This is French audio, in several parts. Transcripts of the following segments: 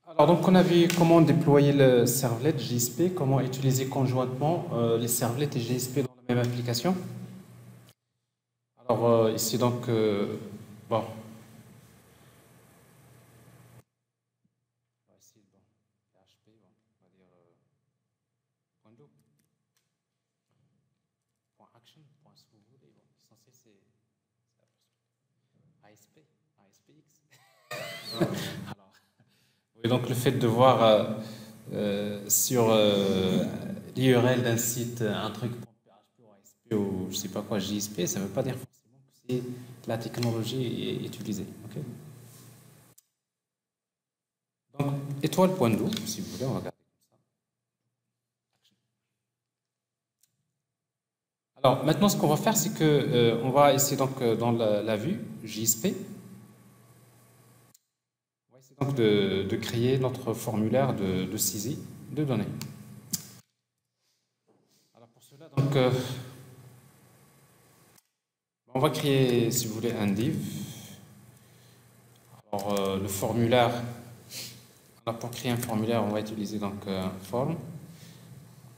Alors, donc, on a vu comment déployer le servlet JSP, comment utiliser conjointement les servlets et JSP dans la même application. Alors, ici, donc, bon, ici, bon, PHP, bon, on va dire point do, point action, point ce que vous voulez. Bon, l'essentiel, c'est ASP, ASPX. Alors, oui, donc, le fait de voir sur l'URL d'un site un truc pour PHP ou ASP ou je sais pas quoi JSP, ça ne veut pas dire forcément que c'est la technologie est utilisée. Ok. Donc étoile point d'eau, si vous voulez, on va regarder comme ça. Alors maintenant, ce qu'on va faire, c'est que on va essayer donc dans la vue JSP, on va essayer donc de créer notre formulaire de saisie de données. Alors pour cela, donc on va créer, si vous voulez, un div. Alors, le formulaire, alors pour créer un formulaire, on va utiliser donc un form,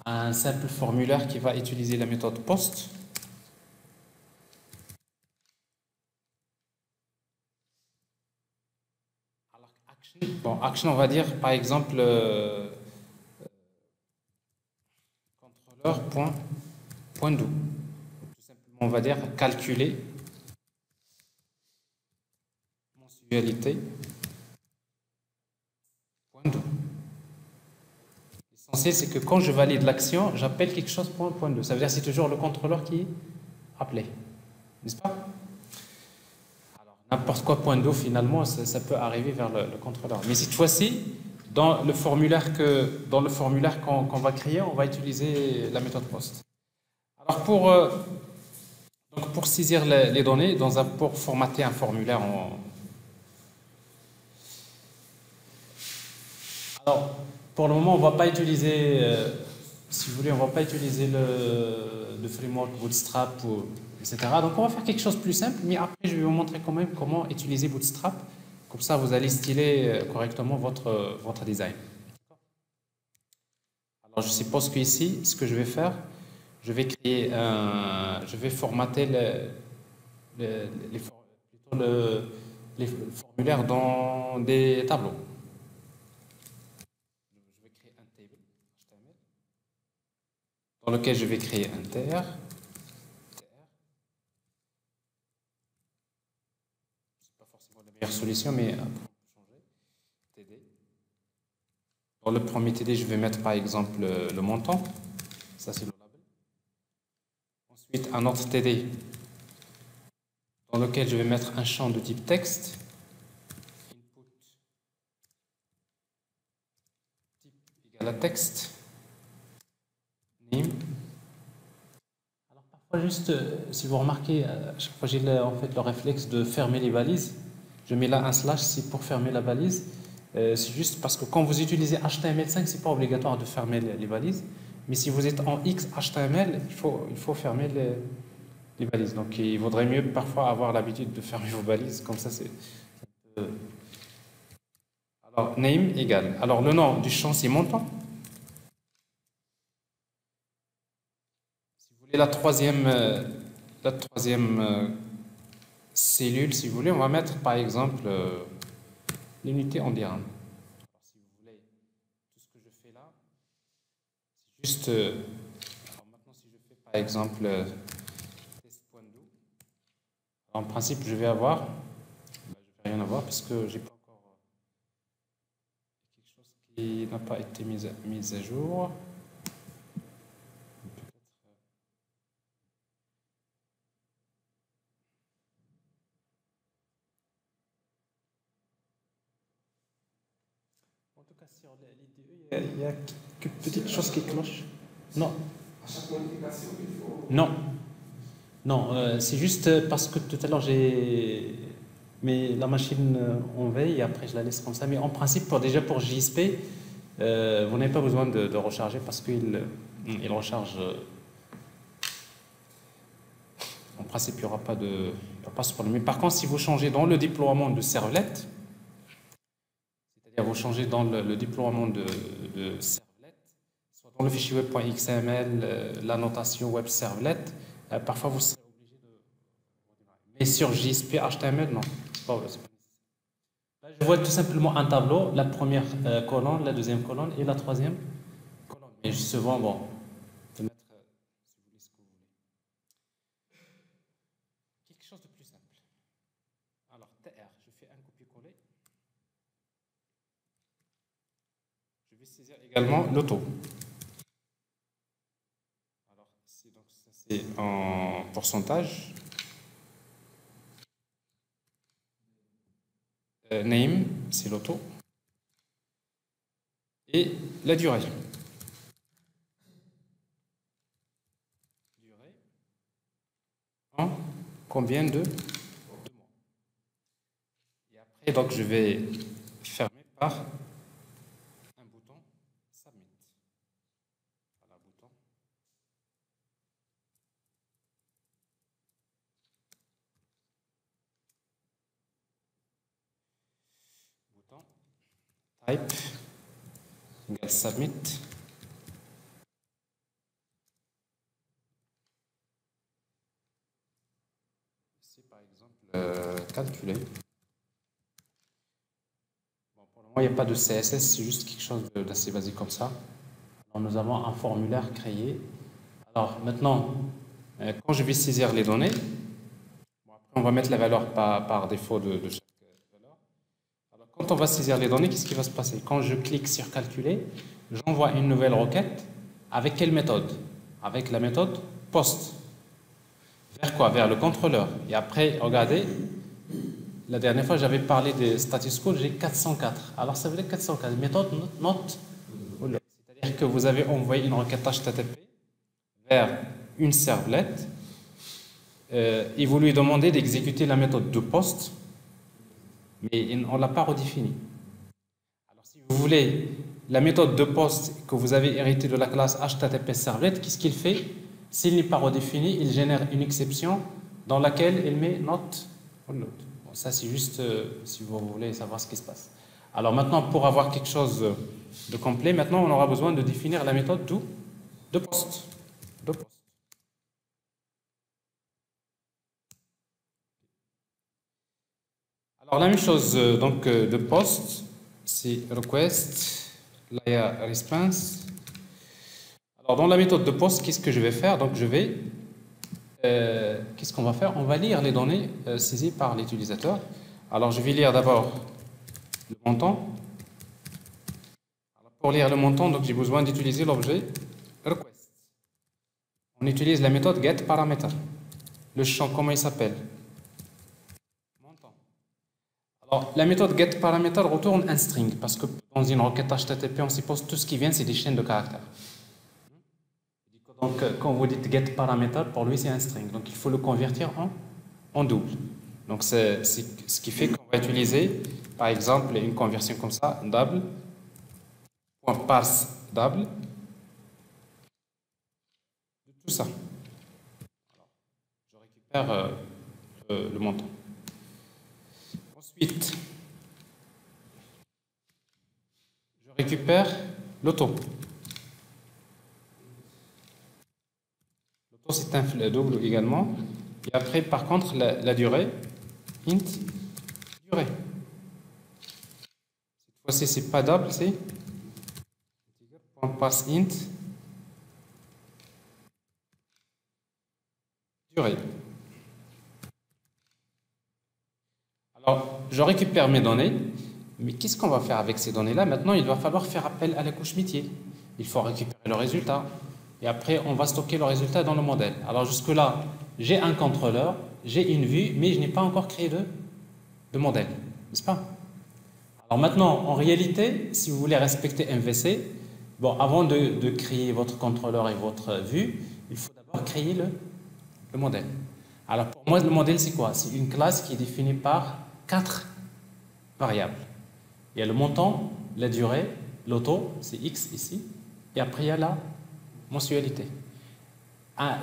un simple formulaire qui va utiliser la méthode post. Alors, action, bon, action, on va dire par exemple contrôleur point do. Tout simplement, on va dire calculer mensualité point do. L'essentiel, c'est que quand je valide l'action, j'appelle quelque chose point do. Ça veut dire que c'est toujours le contrôleur qui est appelé. N'est-ce pas? Alors, n'importe quoi point do, finalement, ça peut arriver vers le contrôleur. Mais cette fois-ci, dans le formulaire qu'on va créer, on va utiliser la méthode post. Alors, donc pour saisir les données, pour formater un formulaire, alors, pour le moment, on ne va pas utiliser, si vous voulez, on va pas utiliser le framework Bootstrap, etc. Donc, on va faire quelque chose de plus simple, mais après, je vais vous montrer quand même comment utiliser Bootstrap. Comme ça, vous allez styler correctement votre design. Alors, je suppose qu'ici, ce que je vais faire, je vais créer je vais formater les formulaires dans des tableaux. Je vais créer un table HTML dans lequel je vais créer un tr. C'est pas forcément la meilleure solution, mais après on peut changer. TD. Dans le premier TD, je vais mettre par exemple le montant. Ça, c'est le label. Ensuite, un autre TD dans lequel je vais mettre un champ de type texte. Input type égal à texte. Name. Alors parfois, juste, si vous remarquez, à chaque fois j'ai en fait le réflexe de fermer les balises. Je mets là un slash, c'est pour fermer la balise. C'est juste parce que quand vous utilisez HTML5, c'est pas obligatoire de fermer les balises. Mais si vous êtes en XHTML, il faut fermer les balises. Donc il vaudrait mieux parfois avoir l'habitude de fermer vos balises, comme ça c'est un peu... Alors name égale. Alors le nom du champ c'est montant. Si vous voulez la troisième cellule, si vous voulez, on va mettre par exemple l'unité en dirham. Alors, si vous voulez, tout ce que je fais là, c'est juste. Alors maintenant, si je fais par exemple test.do, en principe, je vais avoir. Je vais rien avoir parce que j'ai pas encore quelque chose qui n'a pas été mis à jour. En tout cas, sur l'IDE, il y a quelques petites choses qui clochent. Non. À chaque modification, il faut. Non. Non, c'est juste parce que tout à l'heure j'ai mis la machine en veille et après je la laisse comme ça. Mais en principe, déjà pour JSP, vous n'avez pas besoin de recharger parce qu'il recharge. En principe, il n'y aura pas ce problème. Mais par contre, si vous changez dans le déploiement de servlet, c'est-à-dire vous changez dans le déploiement de servlet, soit dans le fichier web.xml, la notation web servlet, parfois vous serez obligé de... Mais sur JSP HTML, non, c'est pas nécessaire. Là, je vois tout simplement un tableau, la première colonne, la deuxième colonne et la troisième colonne. Mais souvent, bon, je vais mettre, si vous voulez, ce que vous voulez. Quelque chose de plus simple. Alors, TR, je fais un copier-coller. Je vais saisir également l'auto. Alors, ici, donc, ça c'est en pourcentage. Name, c'est l'auto. Et la durée. Durée en combien de mois. Et après, donc, je vais fermer par un bouton Submit. Voilà, bouton. Bouton Type égale Submit. Ici, par exemple, calculer. Bon, pour le moment, il n'y a pas de CSS, c'est juste quelque chose d'assez basique comme ça. Alors, nous avons un formulaire créé. Alors, maintenant, quand je vais saisir les données, bon, après, on va mettre la valeur par défaut de chaque valeur. Alors, quand on va saisir les données, qu'est-ce qui va se passer? Quand je clique sur calculer, j'envoie une nouvelle requête. Avec quelle méthode? Avec la méthode post. Vers quoi? Vers le contrôleur. Et après, regardez, la dernière fois, j'avais parlé des status code, j'ai 404. Alors, ça veut dire 404. Méthode not. C'est-à-dire que vous avez envoyé une requête HTTP vers une servlette et vous lui demandez d'exécuter la méthode de post, mais on ne l'a pas redéfinie. Alors, si vous voulez, la méthode de post que vous avez héritée de la classe HTTP servlet, qu'est-ce qu'il fait? S'il n'est pas redéfini, il génère une exception dans laquelle il met not upload. Bon, ça, c'est juste si vous voulez savoir ce qui se passe. Alors maintenant, pour avoir quelque chose de complet, maintenant, on aura besoin de définir la méthode de post. Alors la même chose donc de post, c'est request layer response. Alors dans la méthode de post, qu'est-ce que je vais faire? Donc je vais qu'est-ce qu'on va faire? On va lire les données saisies par l'utilisateur. Alors je vais lire d'abord le montant. Alors, pour lire le montant, donc j'ai besoin d'utiliser l'objet request. On utilise la méthode getParameter. Le champ, comment il s'appelle? Montant. Alors la méthode getParameter retourne un string parce que dans une requête HTTP, on suppose tout ce qui vient, c'est des chaînes de caractères. Donc, quand vous dites getParameter, pour lui, c'est un string. Donc, il faut le convertir en double. Donc, c'est ce qui fait qu'on va utiliser, par exemple, une conversion comme ça, double, .parse double, de tout ça. Alors, je récupère le montant. Ensuite, je récupère l'auto. C'est un double également. Et après, par contre, la durée, int durée. Cette fois-ci, c'est pas double, c'est pass int durée. Alors, je récupère mes données, mais qu'est-ce qu'on va faire avec ces données-là? Maintenant, il va falloir faire appel à la couche métier. Il faut récupérer le résultat. Et après, on va stocker le résultat dans le modèle. Alors jusque-là, j'ai un contrôleur, j'ai une vue, mais je n'ai pas encore créé de modèle, n'est-ce pas? Alors maintenant, en réalité, si vous voulez respecter MVC, bon, avant de créer votre contrôleur et votre vue, il faut d'abord créer le modèle. Alors pour moi, le modèle, c'est quoi? C'est une classe qui est définie par 4 variables. Il y a le montant, la durée, l'auto, c'est X ici, et après il y a la mensualité.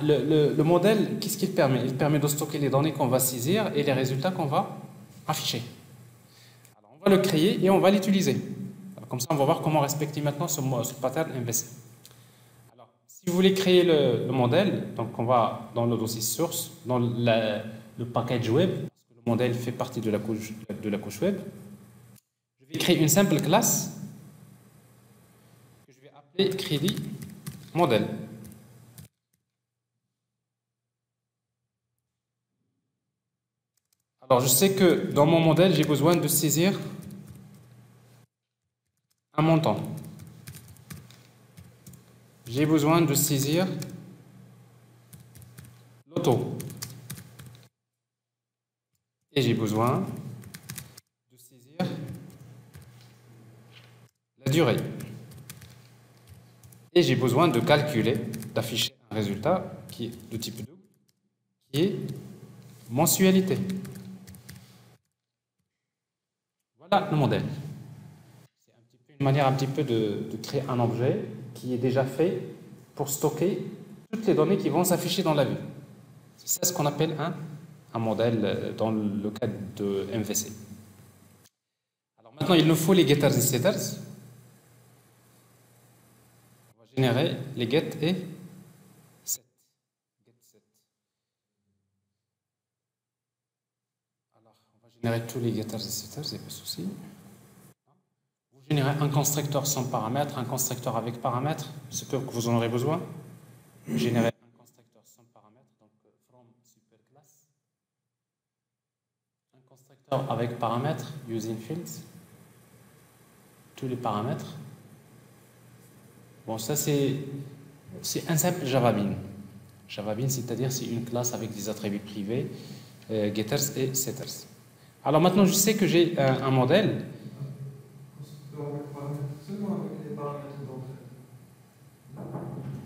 Le modèle, qu'est-ce qu'il permet? Il permet de stocker les données qu'on va saisir et les résultats qu'on va afficher. Alors, on va le créer et on va l'utiliser. Comme ça, on va voir comment respecter maintenant ce pattern MVC. Alors, si vous voulez créer le modèle, donc on va dans le dossier source, dans le package web, parce que le modèle fait partie de la couche web. Je vais créer une simple classe que je vais appeler crédit modèle. Alors, je sais que dans mon modèle, j'ai besoin de saisir un montant. J'ai besoin de saisir le taux. Et j'ai besoin de saisir la durée. Et j'ai besoin de calculer, d'afficher un résultat qui est de type 2, qui est mensualité. Voilà le modèle. C'est une manière un petit peu de créer un objet qui est déjà fait pour stocker toutes les données qui vont s'afficher dans la vue. C'est ça ce qu'on appelle un modèle dans le cadre de MVC. Alors maintenant, il nous faut les getters et setters. On va générer les get et set. Get, set. Alors, on va générer tous les getters et setters, il n'y a pas de souci. Vous générez un constructeur sans paramètres, un constructeur avec paramètres, c'est peu que vous en aurez besoin. Générer un constructeur sans paramètres, donc from superclass. Un constructeur avec paramètres, using fields. Tous les paramètres. Bon, ça c'est un simple JavaBean. JavaBean, c'est-à-dire c'est une classe avec des attributs privés, getters et setters. Alors maintenant, je sais que j'ai un modèle.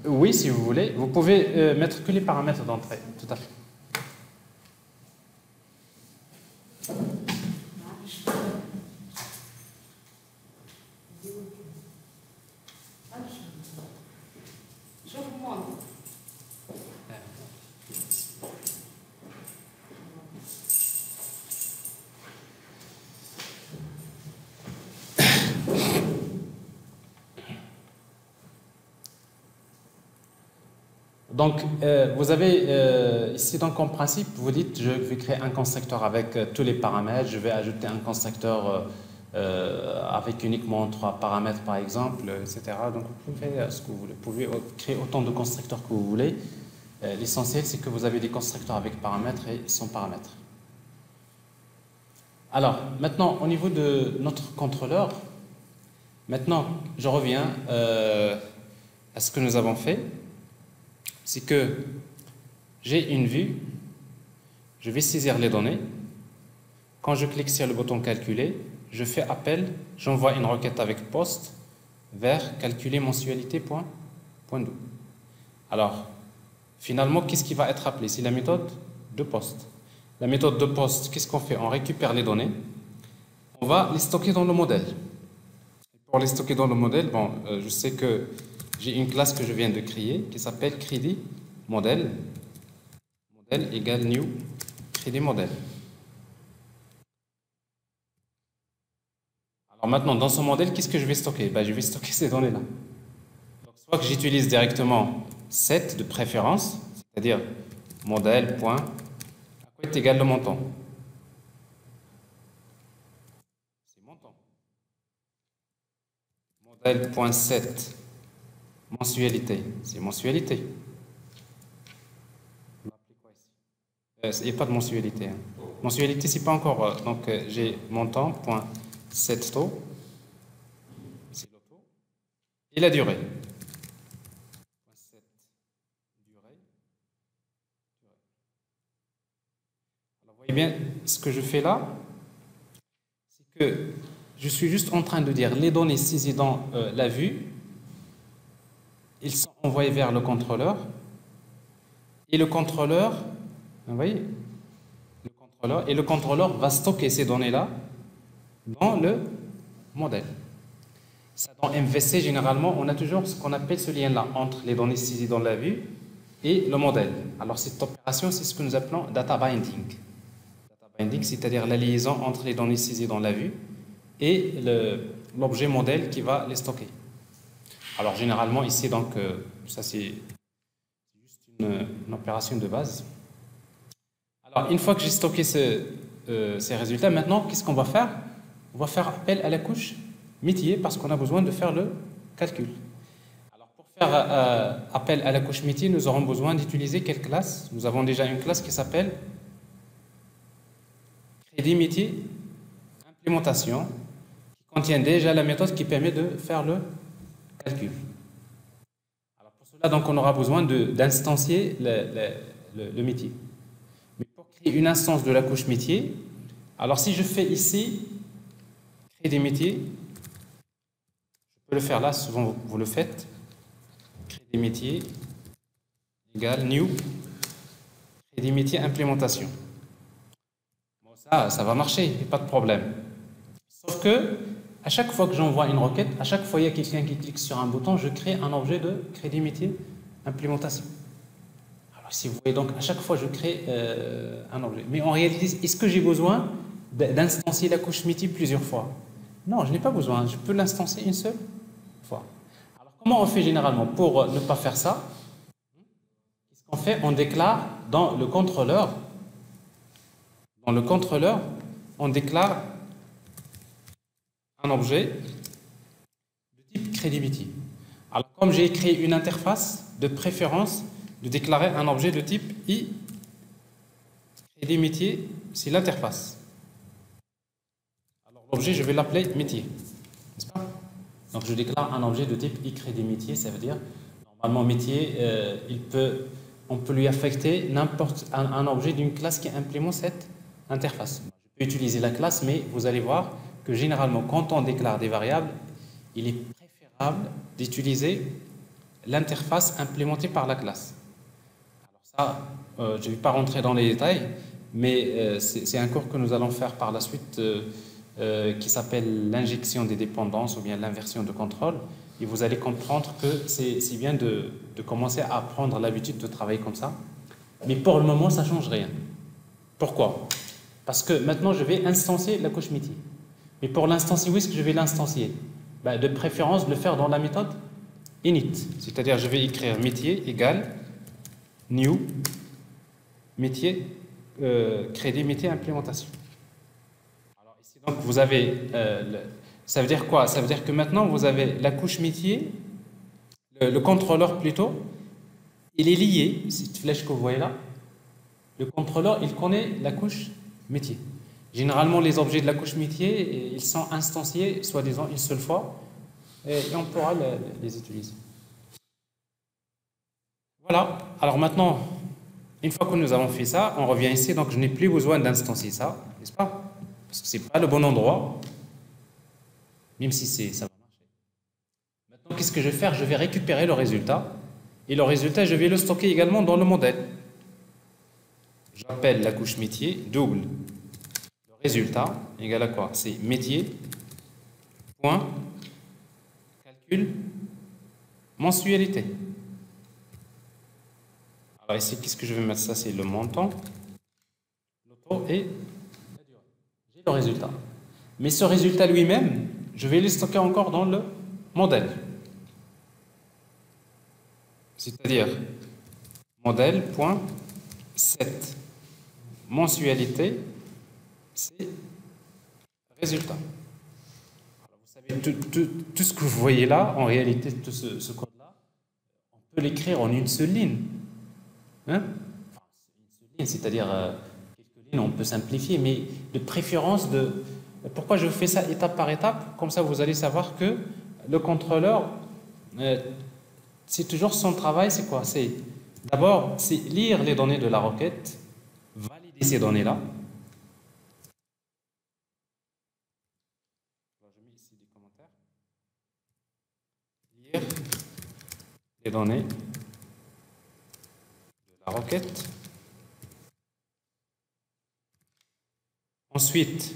Oui, si vous voulez. Vous pouvez mettre que les paramètres d'entrée. Tout à fait. Donc, vous avez ici, donc en principe, vous dites, je vais créer un constructeur avec tous les paramètres, je vais ajouter un constructeur avec uniquement 3 paramètres, par exemple, etc. Donc, vous pouvez faire ce que vous voulez. Vous pouvez créer autant de constructeurs que vous voulez. L'essentiel, c'est que vous avez des constructeurs avec paramètres et sans paramètres. Alors, maintenant, au niveau de notre contrôleur, maintenant, je reviens à ce que nous avons fait. C'est que j'ai une vue, je vais saisir les données. Quand je clique sur le bouton calculer, je fais appel, j'envoie une requête avec post vers calculer mensualité.do. Alors, finalement, qu'est-ce qui va être appelé? C'est la méthode de post. La méthode de post, qu'est-ce qu'on fait? On récupère les données, on va les stocker dans le modèle. Pour les stocker dans le modèle, bon, je sais que j'ai une classe que je viens de créer qui s'appelle crédit modèle. Modèle égale new crédit modèle. Alors maintenant, dans ce modèle, qu'est-ce que je vais stocker? Je vais stocker ces données-là. Donc, soit que j'utilise directement set de préférence, c'est-à-dire modèle point, à quoi est égal le montant? C'est montant. Modèle point set. Mensualité, c'est mensualité. Il n'y a pas de mensualité. Mensualité, c'est pas encore. Donc, j'ai montant, point, set taux, c'est le taux, et la durée. Set, durée. Alors, vous voyez bien ce que je fais là, c'est que je suis juste en train de dire les données saisies dans la vue. Ils sont envoyés vers le contrôleur et le contrôleur, vous voyez, le contrôleur va stocker ces données-là dans le modèle. Ça, dans MVC, généralement, on a toujours ce qu'on appelle ce lien-là entre les données saisies dans la vue et le modèle. Alors, cette opération, c'est ce que nous appelons data binding. Data binding, c'est-à-dire la liaison entre les données saisies dans la vue et l'objet modèle qui va les stocker. Alors généralement ici, donc, ça c'est juste une opération de base. Alors une fois que j'ai stocké ces résultats, maintenant qu'est-ce qu'on va faire? On va faire appel à la couche métier parce qu'on a besoin de faire le calcul. Alors pour faire appel à la couche métier, nous aurons besoin d'utiliser quelle classe? Nous avons déjà une classe qui s'appelle crédit métier implémentation, qui contient déjà la méthode qui permet de faire le calcul. Alors pour cela, donc, on aura besoin d'instancier le métier. Mais pour créer une instance de la couche métier, alors si je fais ici créer des métiers, je peux le faire là, souvent vous le faites, créer des métiers égale new, créer des métiers implémentation. Bon, ça va marcher, pas de problème. Sauf que à chaque fois que j'envoie une requête, à chaque fois il y a quelqu'un qui clique sur un bouton, je crée un objet de crédit métier implémentation. Alors si vous voyez, donc à chaque fois je crée un objet. Mais en réalité, est-ce que j'ai besoin d'instancier la couche métier plusieurs fois? Non, je n'ai pas besoin. Je peux l'instancier une seule fois. Alors comment on fait généralement pour ne pas faire ça? Qu'est-ce qu'on fait? On déclare dans le contrôleur. Dans le contrôleur, on déclare un objet de type crédit métier. Alors, comme j'ai créé une interface, de préférence de déclarer un objet de type i crédit métier, c'est l'interface. Alors, l'objet, je vais l'appeler métier, n'est-ce pas? Donc, je déclare un objet de type i crédit métier, ça veut dire, normalement, métier, on peut lui affecter n'importe un objet d'une classe qui implémente cette interface. Je peux utiliser la classe, mais vous allez voir que généralement, quand on déclare des variables, il est préférable d'utiliser l'interface implémentée par la classe. Alors ça, je ne vais pas rentrer dans les détails, mais c'est un cours que nous allons faire par la suite qui s'appelle l'injection des dépendances ou bien l'inversion de contrôle. Et vous allez comprendre que c'est bien de commencer à prendre l'habitude de travailler comme ça. Mais pour le moment, ça ne change rien. Pourquoi? Parce que maintenant, je vais instancier la couche métier. Mais pour l'instancier, où est-ce que je vais l'instancier? De préférence, de le faire dans la méthode init. C'est-à-dire, je vais écrire métier égale new métier crédit métier implémentation. Alors ici, donc, vous avez ça veut dire quoi? Ça veut dire que maintenant, vous avez la couche métier, le contrôleur plutôt, il est lié, cette flèche que vous voyez là, le contrôleur, il connaît la couche métier. Généralement, les objets de la couche métier, ils sont instanciés, soi-disant, une seule fois, et on pourra les utiliser. Voilà. Alors maintenant, une fois que nous avons fait ça, on revient ici, donc je n'ai plus besoin d'instancier ça, n'est-ce pas? Parce que ce n'est pas le bon endroit, même si ça va marcher. Maintenant, qu'est-ce que je vais faire? Je vais récupérer le résultat, et le résultat, je vais le stocker également dans le modèle. J'appelle la couche métier, double. Résultat égale à quoi? C'est métier, point, calcul, mensualité. Alors ici, qu'est-ce que je vais mettre? Ça, c'est le montant, le taux et la durée. J'ai le résultat. Mais ce résultat lui-même, je vais le stocker encore dans le modèle. C'est-à-dire, modèle.set, mensualité, c'est résultat. Alors vous savez, tout ce que vous voyez là, en réalité, tout ce code-là, on peut l'écrire en une seule ligne. Hein? Enfin, une seule ligne, c'est-à-dire quelques lignes, on peut simplifier, mais de préférence, pourquoi je fais ça étape par étape? Comme ça, vous allez savoir que le contrôleur, c'est toujours son travail, c'est quoi? C'est d'abord, c'est lire les données de la requête, valider ces données-là. Lire les données de la requête. Ensuite,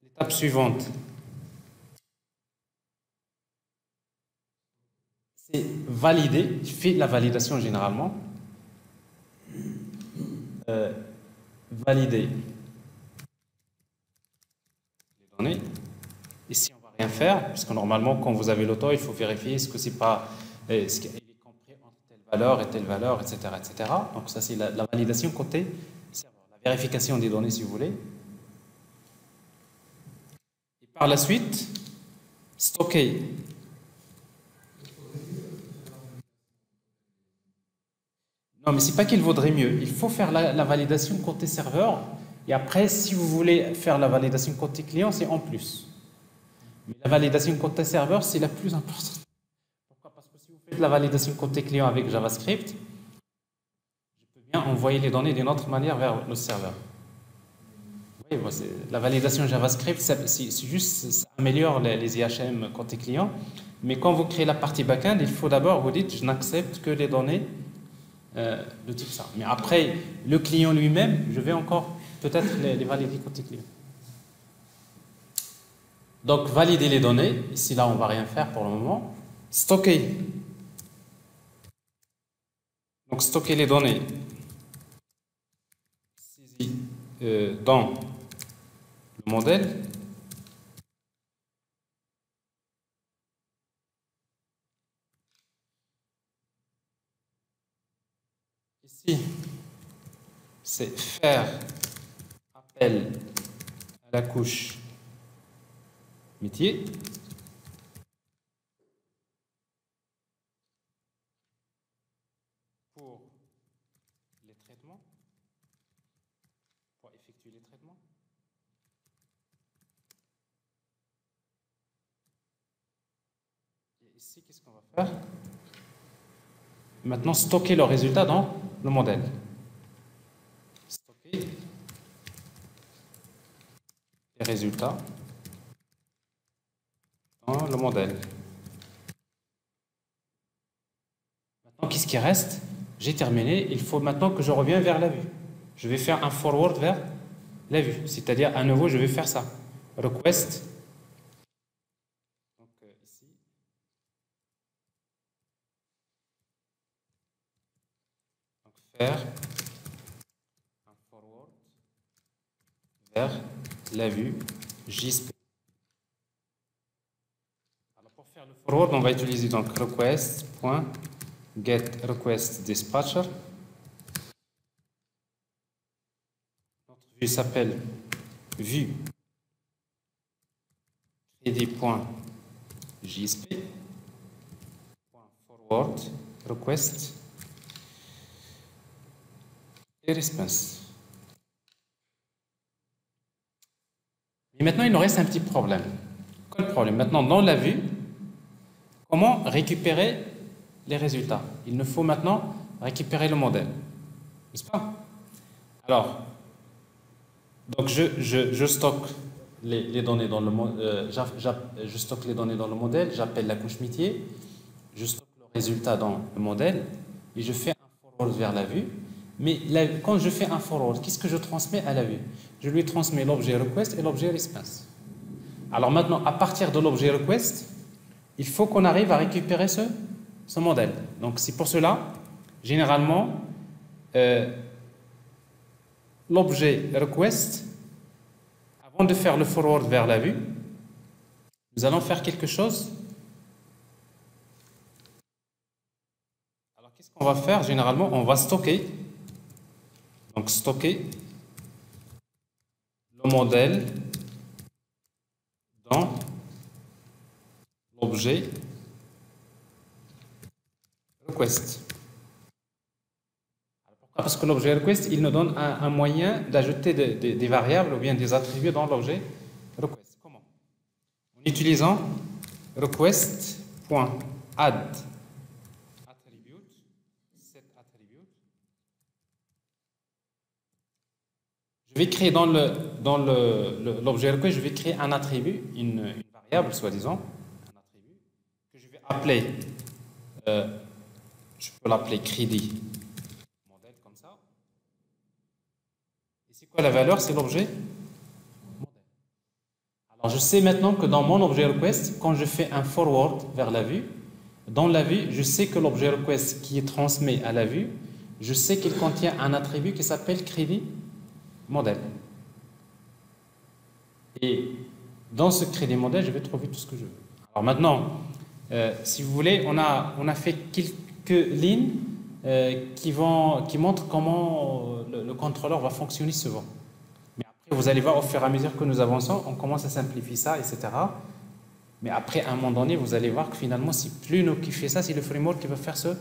l'étape suivante, c'est valider. Je fais la validation généralement. Valider les données. Ici, on ne va rien faire, puisque normalement, quand vous avez l'auto, il faut vérifier est-ce que c'est pas, est-ce qu'il est compris entre telle valeur et telle valeur, etc., etc. Donc ça, c'est la validation côté serveur, la vérification des données, si vous voulez. Et par la suite, stocker. Non, mais c'est pas qu'il vaudrait mieux. Il faut faire la validation côté serveur. Et après, si vous voulez faire la validation côté client, c'est en plus. Mais la validation côté serveur, c'est la plus importante. Pourquoi? Parce que si vous faites la validation côté client avec JavaScript, je peux bien envoyer les données d'une autre manière vers le serveur. Oui, bon, la validation JavaScript, c'est juste, ça améliore les IHM côté client. Mais quand vous créez la partie backend, il faut d'abord vous dites, je n'accepte que les données de type ça. Mais après, le client lui-même, je vais encore peut-être les valider côté client. Donc, valider les données. Ici, là, on ne va rien faire pour le moment. Stocker. Donc, stocker les données saisies dans le modèle. Ici, c'est faire appel à la couche métier. Pour les traitements, pour effectuer les traitements. Et ici, qu'est-ce qu'on va faire? Maintenant, stocker le résultat dans le modèle. Stocker les résultats dans le modèle. Maintenant, qu'est-ce qui reste? J'ai terminé. Il faut maintenant que je revienne vers la vue. Je vais faire un forward vers la vue. C'est-à-dire, à nouveau, je vais faire ça. Request. Donc, ici. Donc, faire un forward vers la vue JSP. Alors, pour faire le forward, on va utiliser donc request.getRequestDispatcher. Notre vue s'appelle vue crédit.jsp.forward request et response. Et maintenant, il nous reste un petit problème. Quel problème? Maintenant, dans la vue, comment récupérer les résultats? Il nous faut maintenant récupérer le modèle. N'est-ce pas? Alors, donc je stocke les données dans le je stocke les données dans le modèle, j'appelle la couche métier, je stocke le résultat dans le modèle et je fais un forward vers la vue. Mais quand je fais un forward, qu'est-ce que je transmets à la vue? Je lui transmets l'objet request et l'objet response. Alors maintenant, à partir de l'objet request, il faut qu'on arrive à récupérer ce modèle. Donc c'est pour cela, généralement, l'objet request, avant de faire le forward vers la vue, nous allons faire quelque chose. Alors qu'est-ce qu'on va faire? Généralement, on va stocker. Donc stocker le modèle dans l'objet request. Pourquoi? Parce que l'objet request, il nous donne un moyen d'ajouter des variables ou bien des attributs dans l'objet request. Comment? En utilisant request.add attribute, set attribute. Je vais créer dans l'objet request, je vais créer un attribut, une variable soi-disant, un attribut que je vais appeler, je peux l'appeler crédit modèle comme ça. Et c'est quoi la valeur? C'est l'objet modèle. Alors je sais maintenant que dans mon objet request, quand je fais un forward vers la vue, dans la vue, je sais que l'objet request qui est transmis à la vue, je sais qu'il contient un attribut qui s'appelle crédit modèle. Et dans ce crédit modèle, je vais trouver tout ce que je veux. Alors maintenant, si vous voulez, on a fait quelques lignes qui montrent comment le contrôleur va fonctionner souvent. Mais après, vous allez voir, au fur et à mesure que nous avançons, on commence à simplifier ça, etc. Mais après, à un moment donné, vous allez voir que finalement, c'est plus nous qui fait ça, c'est le framework qui va faire ce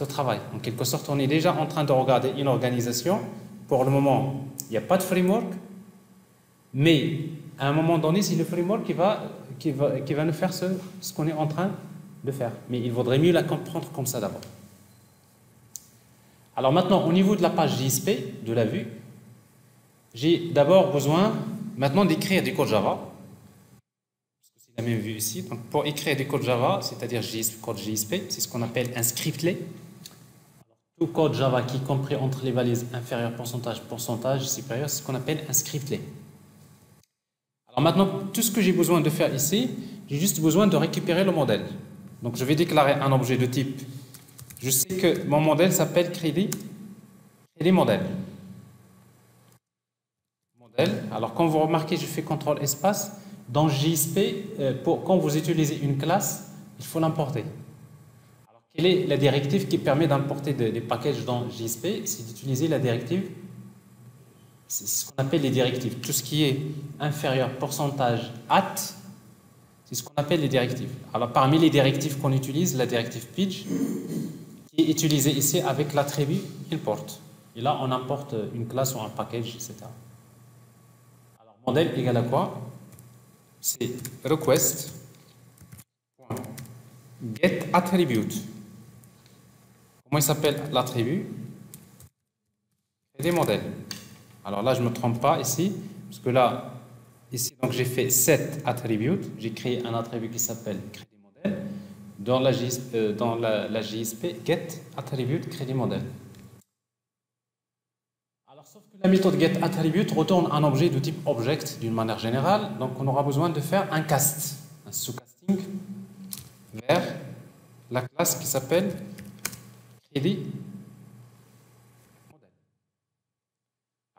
travail. En quelque sorte, on est déjà en train de regarder une organisation. Pour le moment, il n'y a pas de framework, mais à un moment donné, c'est le framework qui va nous faire ce qu'on est en train de faire. Mais il vaudrait mieux la comprendre comme ça d'abord. Alors maintenant, au niveau de la page JSP, de la vue, j'ai d'abord besoin maintenant d'écrire des codes Java. La même vue ici. Donc, pour écrire des codes Java, c'est-à-dire code JSP, c'est ce qu'on appelle un scriptlet. Tout code Java qui est compris entre les valises inférieures pourcentage, supérieur, c'est ce qu'on appelle un scriptlet. Alors maintenant, tout ce que j'ai besoin de faire ici, j'ai juste besoin de récupérer le modèle. Donc je vais déclarer un objet de type. Je sais que mon modèle s'appelle crédit modèle. Alors quand vous remarquez, je fais CTRL espace. Dans JSP, quand vous utilisez une classe, il faut l'importer. Alors, quelle est la directive qui permet d'importer des packages dans JSP? C'est d'utiliser la directive, c'est ce qu'on appelle les directives. Tout ce qui est inférieur pourcentage at, c'est ce qu'on appelle les directives. Alors, parmi les directives qu'on utilise, la directive page, qui est utilisée ici avec l'attribut import. Et là, on importe une classe ou un package, etc. Alors, modèle égale à quoi? C'est request.getAttribute. Comment il s'appelle l'attribut? Des modèles. Alors là, je ne me trompe pas ici, parce que là, ici, donc j'ai fait set attribute. J'ai créé un attribut qui s'appelle crédit modèle. Dans la JSP, getAttribute crédit modèle. Sauf que la méthode getAttribute retourne un objet de type object d'une manière générale, donc on aura besoin de faire un cast, un sous-casting vers la classe qui s'appelle crédit modèle.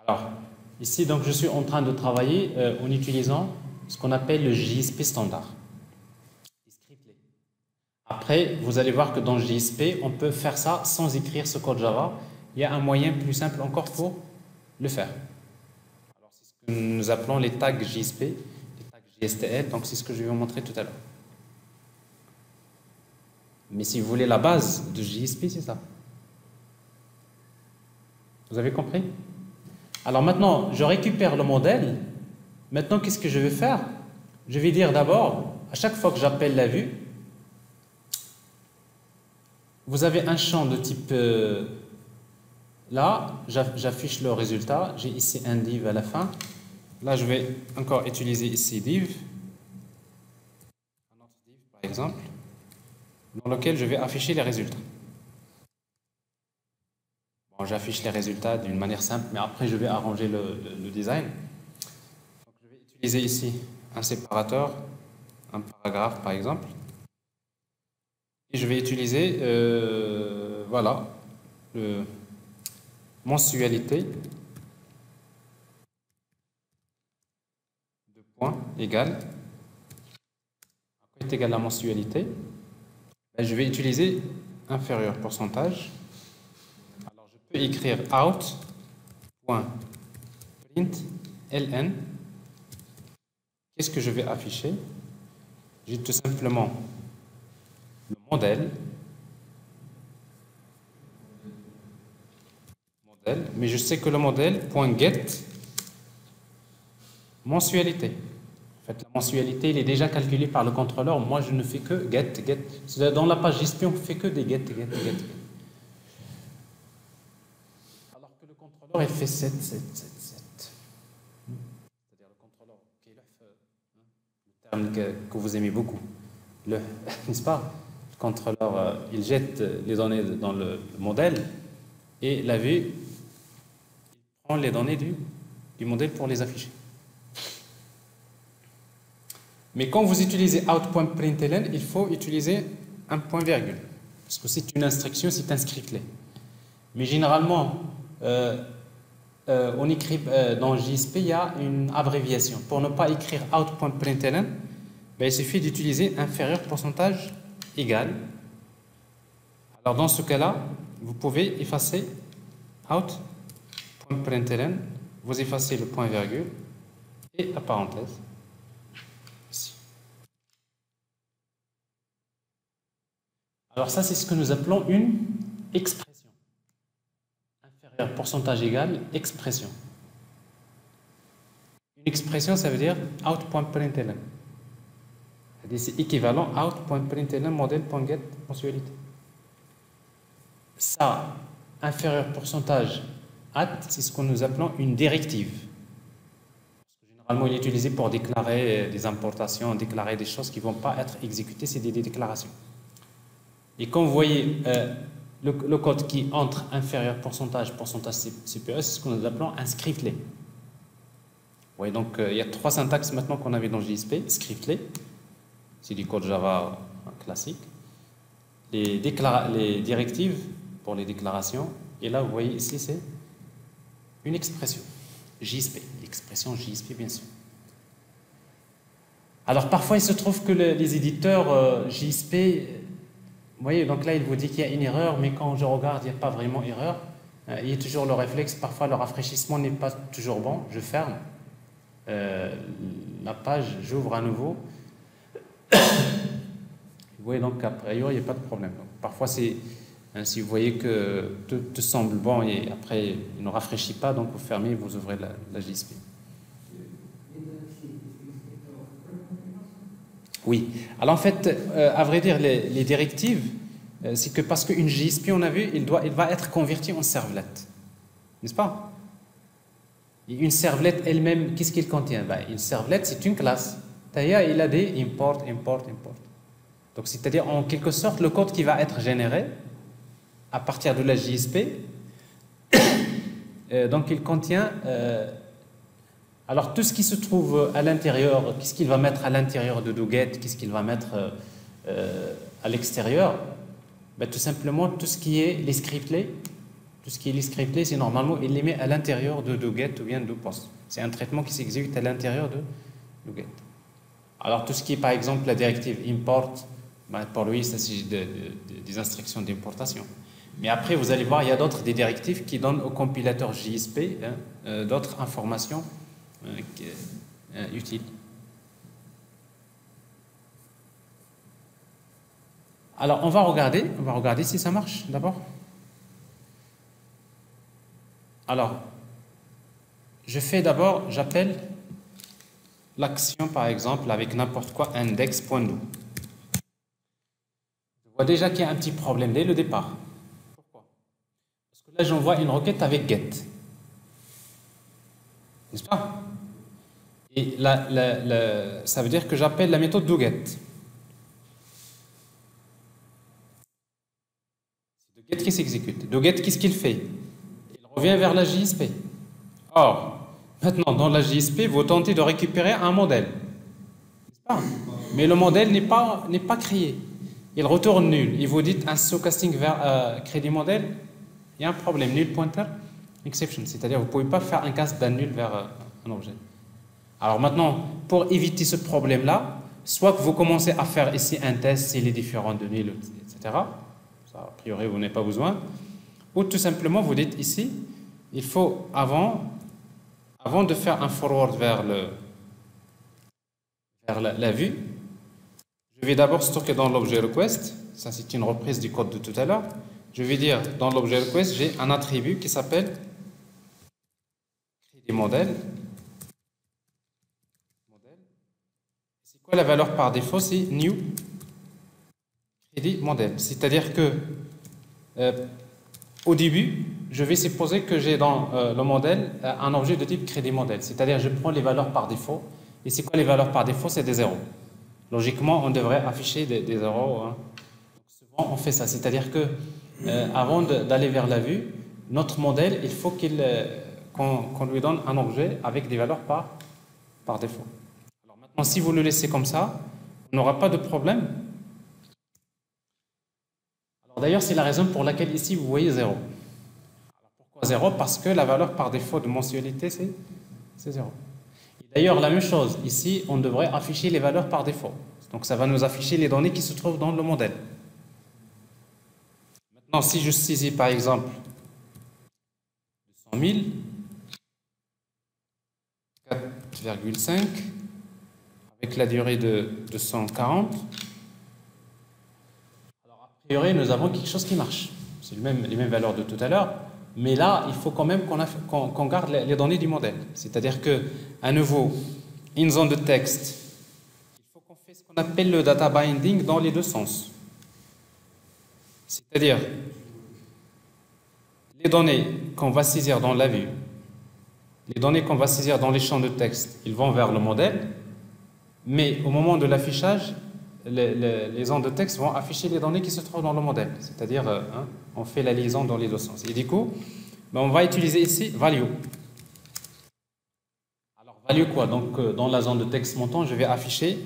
Alors, ici, donc, je suis en train de travailler en utilisant ce qu'on appelle le JSP standard. Après, vous allez voir que dans JSP, on peut faire ça sans écrire ce code Java. Il y a un moyen plus simple encore pour le faire. Alors, c'est ce que nous appelons les tags JSP, les tags JSTL, donc c'est ce que je vais vous montrer tout à l'heure. Mais si vous voulez la base de JSP, c'est ça. Vous avez compris? Alors maintenant, je récupère le modèle. Maintenant, qu'est-ce que je vais faire? Je vais dire d'abord, à chaque fois que j'appelle la vue, vous avez un champ de type... Là, j'affiche le résultat. J'ai ici un div à la fin. Là, je vais encore utiliser ici div. Un autre div, par exemple, dans lequel je vais afficher les résultats. Bon, j'affiche les résultats d'une manière simple, mais après, je vais arranger le design. Donc, je vais utiliser ici un séparateur, un paragraphe, par exemple. Et je vais utiliser, voilà, mensualité de point égale, est égal à mensualité, ben, je vais utiliser inférieur pourcentage. Alors je peux écrire out.println. Qu'est-ce que je vais afficher? J'ai tout simplement le modèle, mais je sais que le modèle .get mensualité. En fait, la mensualité, il est déjà calculée par le contrôleur. Moi, je ne fais que get. Dans la page gestion, on ne fait que des get. Alors que le contrôleur, il fait 7. C'est-à-dire le contrôleur, le terme que vous aimez beaucoup. N'est-ce pas? Le contrôleur, il jette les données dans le modèle et la vue, il prend les données du modèle pour les afficher. Mais quand vous utilisez out.println, il faut utiliser un point virgule. Parce que c'est une instruction, c'est un scriptlet. Mais généralement, on écrit dans JSP, il y a une abréviation. Pour ne pas écrire out.println, ben, il suffit d'utiliser inférieur pourcentage égal. Alors dans ce cas-là, vous pouvez effacer out.println, vous effacez le point virgule et la parenthèse. Ici. Alors ça, c'est ce que nous appelons une expression. Inférieur pourcentage égal, expression. Une expression, ça veut dire out.println. C'est équivalent out.println modèle.get mensualité. Ça, inférieur pourcentage at, c'est ce que nous appelons une directive. Généralement, il est utilisé pour déclarer des importations, déclarer des choses qui ne vont pas être exécutées, c'est des déclarations. Et comme vous voyez, le code qui entre inférieur pourcentage supérieur, c'est ce que nous appelons un scriptlet. Vous voyez, donc il y a 3 syntaxes maintenant qu'on avait dans JSP. Scriptlet, c'est du code Java classique. Les directives pour les déclarations. Et là, vous voyez ici, c'est une expression. JSP, l'expression JSP, bien sûr. Alors, parfois, il se trouve que les éditeurs JSP, vous voyez, donc là, il vous dit qu'il y a une erreur, mais quand je regarde, il n'y a pas vraiment erreur. Il y a toujours le réflexe, parfois le rafraîchissement n'est pas toujours bon. Je ferme la page, j'ouvre à nouveau. Vous voyez, donc, a priori, il n'y a pas de problème. Donc, parfois, c'est... Si vous voyez que tout semble bon et après il ne rafraîchit pas, donc vous fermez, vous ouvrez la JSP. Oui. Alors en fait, à vrai dire, les directives, c'est que parce qu'une JSP, on a vu, il va être converti en servlet. N'est-ce pas? Et une servlet elle-même, qu'est-ce qu'elle contient? Une servlet, c'est une classe. D'ailleurs, il a des import. Donc c'est-à-dire en quelque sorte le code qui va être généré à partir de la JSP, donc il contient, alors tout ce qui se trouve à l'intérieur, qu'est-ce qu'il va mettre à l'intérieur de doget, qu'est-ce qu'il va mettre à l'extérieur, tout simplement tout ce qui est les scriptlets, c'est normalement il les met à l'intérieur de doget ou bien de post. C'est un traitement qui s'exécute à l'intérieur de doget. Alors tout ce qui est par exemple la directive import, pour lui ça s'agit des instructions d'importation. Mais après, vous allez voir, il y a des directives qui donnent au compilateur JSP d'autres informations utiles. Alors, on va regarder si ça marche d'abord. Alors, j'appelle l'action, par exemple, avec n'importe quoi, index.do. Je vois déjà qu'il y a un petit problème dès le départ. Là, j'envoie une requête avec get. N'est-ce pas? Et ça veut dire que j'appelle la méthode doGet. C'est doGet qui s'exécute. doGet, qu'est-ce qu'il fait? Il revient vers la JSP. Or, maintenant, dans la JSP, vous tentez de récupérer un modèle. N'est-ce pas? Mais le modèle n'est pas créé. Il retourne nul. Et vous dites un stocasting vers crédit modèle. Il y a un problème, null pointer exception, c'est-à-dire vous ne pouvez pas faire un cast d'un nul vers un objet. Alors maintenant, pour éviter ce problème-là, soit que vous commencez à faire ici un test s'il est différent de nul, etc. Ça, a priori, vous n'avez pas besoin. Ou tout simplement, vous dites ici, il faut, avant de faire un forward vers la vue, je vais d'abord stocker dans l'objet request. Ça, c'est une reprise du code de tout à l'heure. Je vais dire, dans l'objet request, j'ai un attribut qui s'appelle crédit modèle. C'est quoi la valeur par défaut? C'est new crédit modèle. C'est-à-dire que au début, je vais supposer que j'ai dans le modèle un objet de type crédit modèle. C'est-à-dire je prends les valeurs par défaut. Et c'est quoi les valeurs par défaut? C'est des zéros. Logiquement, on devrait afficher des zéros. Hein. Donc, souvent, on fait ça. C'est-à-dire que avant d'aller vers la vue, notre modèle, il faut qu'on lui donne un objet avec des valeurs par défaut. Alors maintenant, si vous le laissez comme ça, on n'aura pas de problème. Alors d'ailleurs, c'est la raison pour laquelle ici, vous voyez 0. Alors pourquoi 0 parce que la valeur par défaut de mensualité, c'est 0. D'ailleurs, la même chose, ici, on devrait afficher les valeurs par défaut. Donc, ça va nous afficher les données qui se trouvent dans le modèle. Maintenant, si je saisis, par exemple, 200 000, 4,5, avec la durée de 240, alors, a priori, nous avons quelque chose qui marche. C'est les mêmes valeurs de tout à l'heure. Mais là, il faut quand même qu'on garde les données du modèle. C'est-à-dire qu'à nouveau, une zone de texte, il faut qu'on fasse ce qu'on appelle le data binding dans les deux sens. C'est-à-dire, les données qu'on va saisir dans la vue, les données qu'on va saisir dans les champs de texte, ils vont vers le modèle, mais au moment de l'affichage, les zones de texte vont afficher les données qui se trouvent dans le modèle. C'est-à-dire, on fait la liaison dans les deux sens. Et du coup, on va utiliser ici value. Alors, value quoi? Donc, dans la zone de texte montant, je vais afficher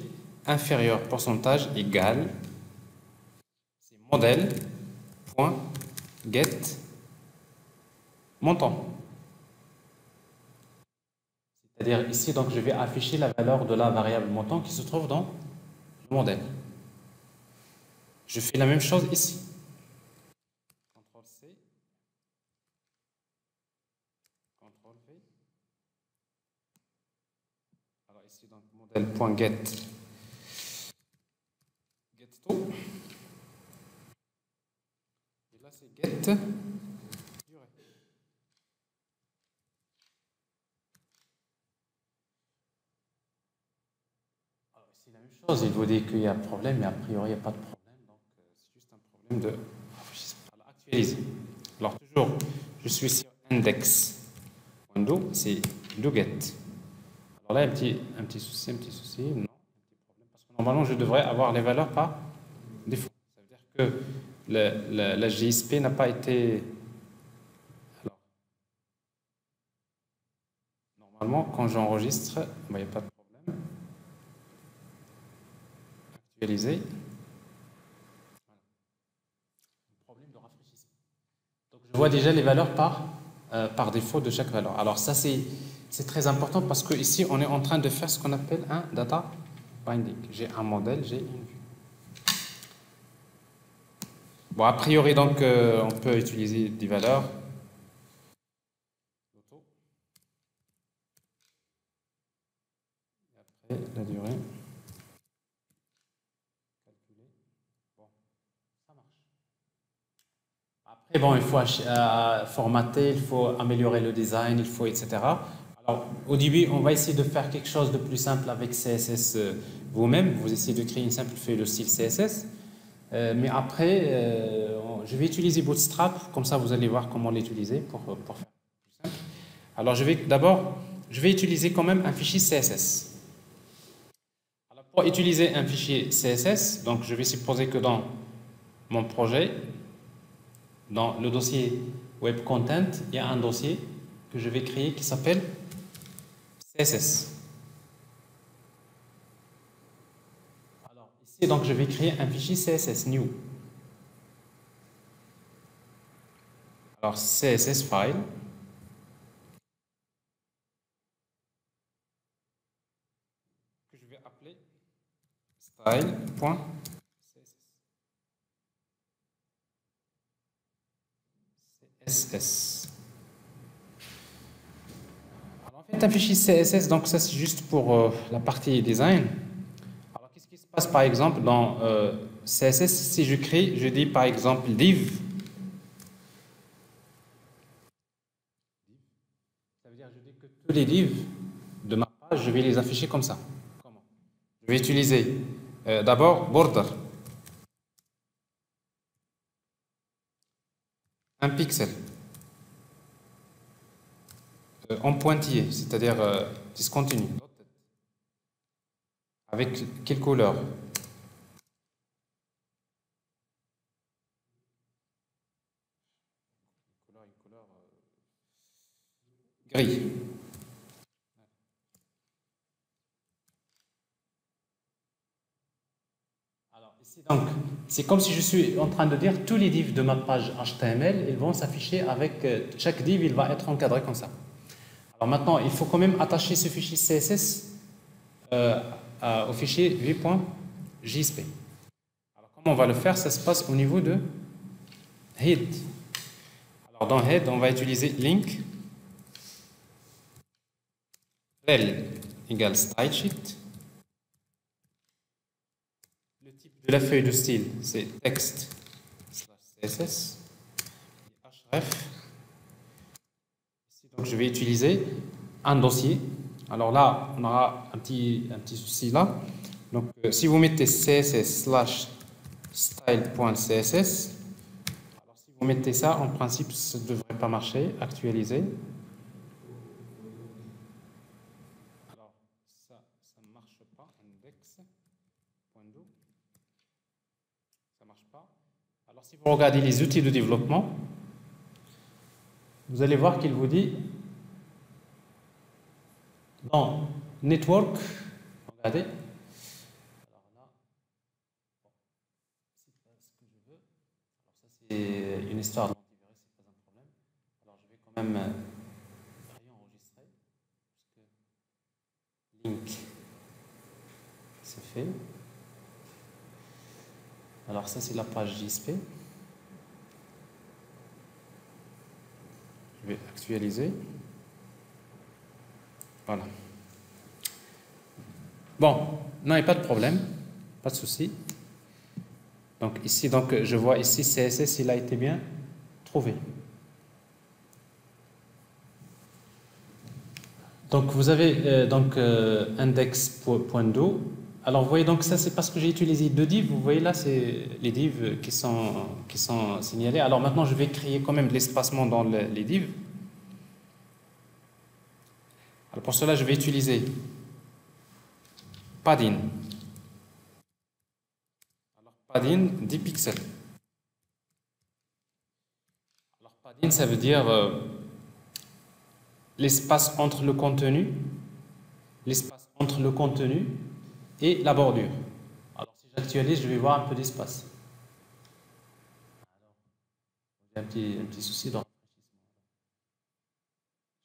inférieur pourcentage égal modèle.get montant. C'est-à-dire ici, donc, je vais afficher la valeur de la variable montant qui se trouve dans le modèle. Je fais la même chose ici. CTRL-C, CTRL-V. Alors ici, donc, modèle.get to. Et là, c'est get durée. Alors ici, la même chose. Il vous dit qu'il y a un problème, mais a priori, il n'y a pas de problème. De actualiser. Alors toujours, je suis sur index.do, c'est doGet. Alors là, un petit souci, non, un petit problème, parce que normalement, je devrais avoir les valeurs par défaut. Ça veut dire que la JSP n'a pas été... Alors, normalement, quand j'enregistre, il n'y a pas de problème. Actualiser. Je vois déjà les valeurs par défaut de chaque valeur. Alors ça, c'est très important parce que ici, on est en train de faire ce qu'on appelle un data binding. J'ai un modèle, j'ai une vue. Bon, a priori, donc, on peut utiliser des valeurs. Et après, la durée. Calculer. Bon, ça marche. Après, bon, il faut formater, il faut améliorer le design, il faut, etc. Alors, au début, on va essayer de faire quelque chose de plus simple avec CSS vous-même. Vous essayez de créer une simple feuille de style CSS. Mais après, je vais utiliser Bootstrap. Comme ça, vous allez voir comment l'utiliser pour faire plus simple. Alors, je vais utiliser quand même un fichier CSS. Alors, pour utiliser un fichier CSS, donc je vais supposer que dans mon projet, dans le dossier Web Content, il y a un dossier que je vais créer qui s'appelle CSS. Alors ici, donc, je vais créer un fichier CSS new. Alors CSS file. Que je vais appeler style.css. CSS. Alors, en fait, un fichier CSS, donc ça c'est juste pour la partie design. Alors, qu'est-ce qui se passe par exemple dans CSS si je crée, je dis par exemple div. Ça veut dire je dis que tous les divs de ma page, je vais les afficher comme ça. Comment? Je vais utiliser d'abord border. Un pixel. En pointillé, c'est-à-dire discontinu. Avec quelle couleur? Une couleur gris. Alors Donc, c'est comme si je suis en train de dire tous les divs de ma page HTML, ils vont s'afficher avec chaque div, il va être encadré comme ça. Alors maintenant, il faut quand même attacher ce fichier CSS au fichier vue.jsp. Alors comment on va le faire? Ça se passe au niveau de head. Alors dans head, on va utiliser link rel égale style sheet. Le type de la feuille de style, c'est text /css. href. Ici, donc, je vais utiliser un dossier. Alors là, on aura un petit souci là. Donc, si vous mettez css/style.css, alors si vous mettez ça, en principe, ça ne devrait pas marcher. Actualiser. Alors, ça ne marche pas. Index.do. Ça ne marche pas. Alors, si vous regardez les outils de développement, vous allez voir qu'il vous dit dans Network, regardez. Alors là, c'est pas ce que je veux. Alors ça, c'est une histoire d'antivirus, c'est pas un problème. Alors je vais quand même réenregistrer. Parce que link, c'est fait. Alors ça, c'est la page JSP. Je vais actualiser. Voilà. Bon, non, il n'y a pas de problème, pas de souci. Donc ici, donc, je vois ici CSS, il a été bien trouvé. Donc vous avez index.do. Alors vous voyez, donc ça c'est parce que j'ai utilisé deux divs. Vous voyez là, c'est les divs qui sont signalés. Alors maintenant, je vais créer quand même de l'espacement dans les divs. Alors pour cela, je vais utiliser padding. Alors padding 10 pixels. Alors padding, ça veut dire l'espace entre le contenu, et la bordure. Alors si j'actualise, je vais voir un peu d'espace. J'ai un petit souci de rafraîchissement.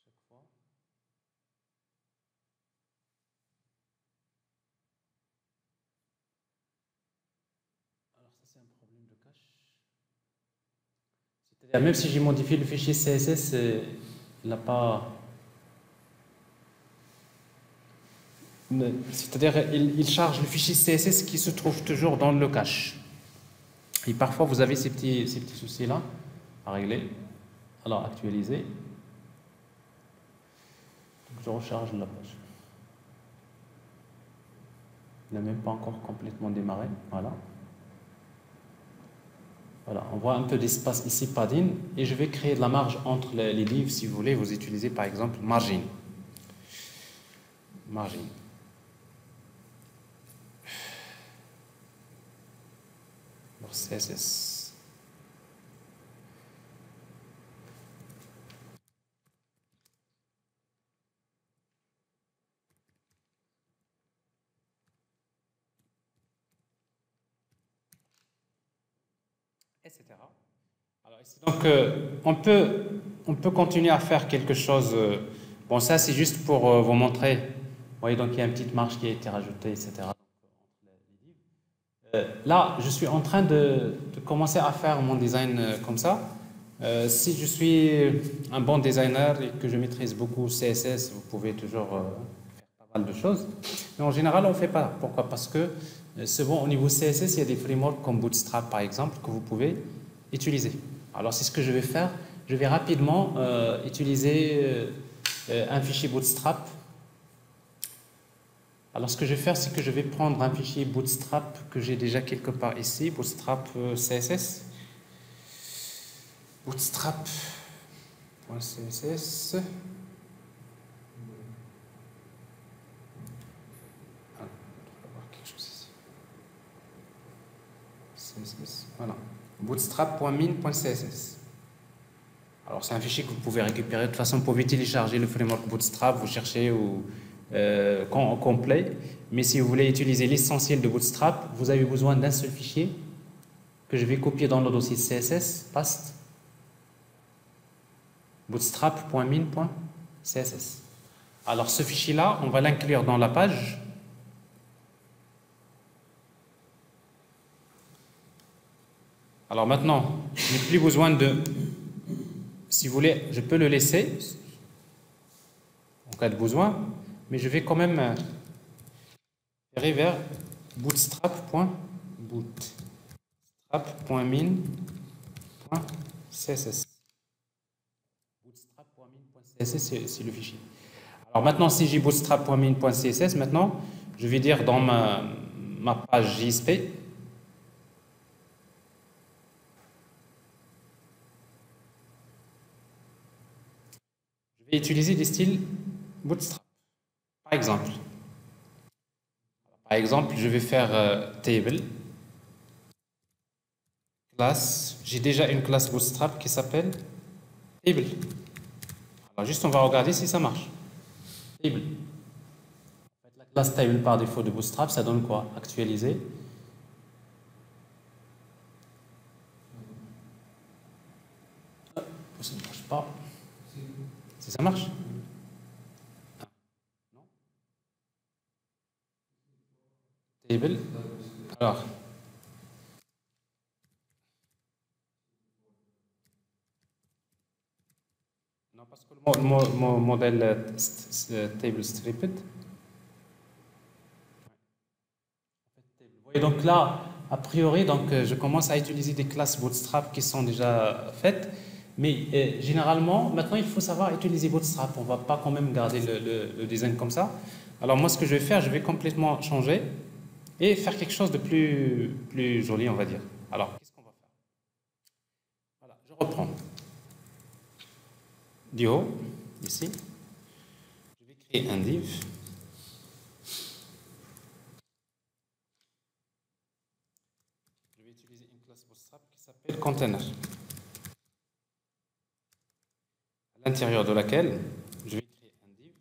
Chaque fois. Alors ça c'est un problème de cache. C'est-à-dire même si j'ai modifié le fichier CSS, il n'a pas... C'est-à-dire il charge le fichier CSS qui se trouve toujours dans le cache. Et parfois vous avez ces petits soucis-là à régler. Alors actualiser. Donc, je recharge la page. Il n'a même pas encore complètement démarré. Voilà. Voilà, on voit un peu d'espace ici, padding, et je vais créer de la marge entre les divs. Si vous voulez, vous utilisez par exemple margin. Margin. Alors, CSS. Etc. Alors ici, donc, on peut continuer à faire quelque chose. Bon, ça, c'est juste pour vous montrer. Vous voyez, donc, il y a une petite marge qui a été rajoutée, etc. Là, je suis en train de commencer à faire mon design comme ça. Si je suis un bon designer et que je maîtrise beaucoup CSS, vous pouvez toujours faire pas mal de choses. Mais en général, on ne fait pas. Pourquoi? Parce que c'est bon, au niveau CSS, il y a des frameworks comme Bootstrap, par exemple, que vous pouvez utiliser. Alors, c'est ce que je vais faire. Je vais rapidement utiliser un fichier Bootstrap. Alors, ce que je vais faire, c'est que je vais prendre un fichier Bootstrap que j'ai déjà quelque part ici, Bootstrap CSS. Bootstrap.css. Ah, on va voir quelque chose ici. CSS, voilà. Bootstrap.min.css. Alors, c'est un fichier que vous pouvez récupérer. De toute façon, vous pouvez télécharger le framework Bootstrap, vous cherchez au complet. Mais si vous voulez utiliser l'essentiel de Bootstrap, vous avez besoin d'un seul fichier que je vais copier dans le dossier CSS, paste, bootstrap.min.css. Alors ce fichier-là, on va l'inclure dans la page. Alors maintenant, je n'ai plus besoin de... Si vous voulez, je peux le laisser en cas de besoin, mais je vais quand même aller vers bootstrap.min.css. Bootstrap.min.css, c'est le fichier. Alors maintenant, si j'ai bootstrap.min.css, maintenant, je vais dire dans ma page JSP, je vais utiliser des styles Bootstrap. Par exemple, je vais faire table, classe. J'ai déjà une classe Bootstrap qui s'appelle table. Alors juste, on va regarder si ça marche. Table. En fait, la classe table par défaut de Bootstrap, ça donne quoi? Actualiser. Ça ne marche pas. Si ça marche? Non. Table. Alors. Non, parce que le modèle table stripped. Vous voyez donc là, a priori, donc, je commence à utiliser des classes Bootstrap qui sont déjà faites. Mais généralement, maintenant, il faut savoir utiliser Bootstrap. On ne va pas quand même garder le design comme ça. Alors moi, ce que je vais faire, je vais complètement changer et faire quelque chose de plus joli, on va dire. Alors, qu'est-ce qu'on va faire? Voilà, je reprends. Du haut, ici. Je vais créer un div. Je vais utiliser une classe Bootstrap qui s'appelle container. À l'intérieur de laquelle je vais créer un div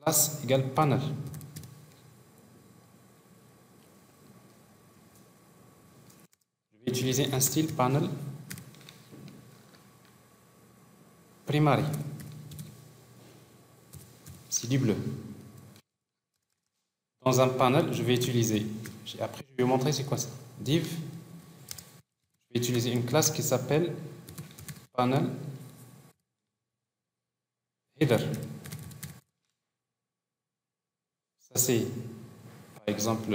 classe égale panel. Je vais utiliser un style panel primary. C'est du bleu. Dans un panel, je vais utiliser, après je vais vous montrer c'est quoi ça. Div, je vais utiliser une classe qui s'appelle panel header. Ça c'est par exemple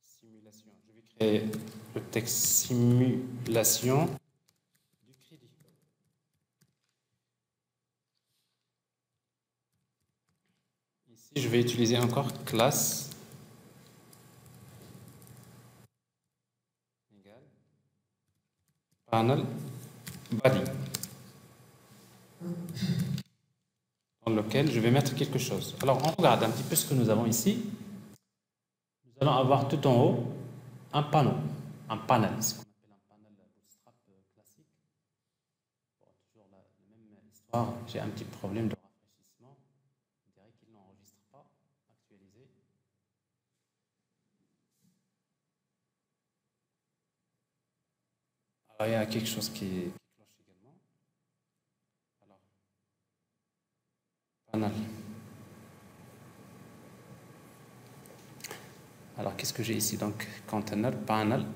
simulation. Je vais créer le texte simulation du crédit. Ici je vais utiliser encore classe égale panel body, dans lequel je vais mettre quelque chose. Alors, on regarde un petit peu ce que nous avons ici. Nous allons avoir tout en haut un panneau, un panel, ce qu'on appelle un panel Bootstrap classique. Bon, toujours la même histoire, j'ai un petit problème de rafraîchissement. On dirait qu'il n'enregistre pas. Actualiser. Alors, il y a quelque chose qui cloche également. Alors, panel. Alors, qu'est-ce que j'ai ici? Donc, container, panel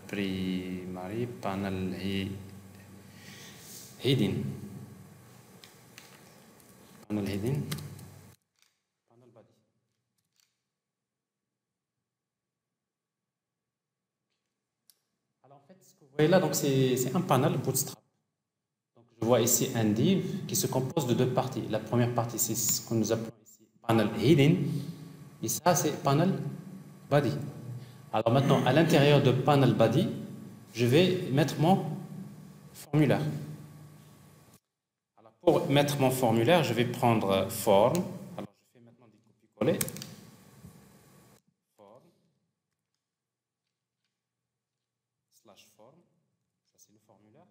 primary, panel hidden, panel hidden, panel body. Alors, en fait, ce que vous voyez là, donc c'est un panel Bootstrap. Donc, je vois ici un div qui se compose de deux parties. La première partie, c'est ce que nous appelons ici panel hidden. Et ça, c'est panel body. Alors maintenant, à l'intérieur de panel body, je vais mettre mon formulaire. Alors pour mettre mon formulaire, je vais prendre form. Alors je fais maintenant des copier-coller. Form /form. Ça, c'est le formulaire.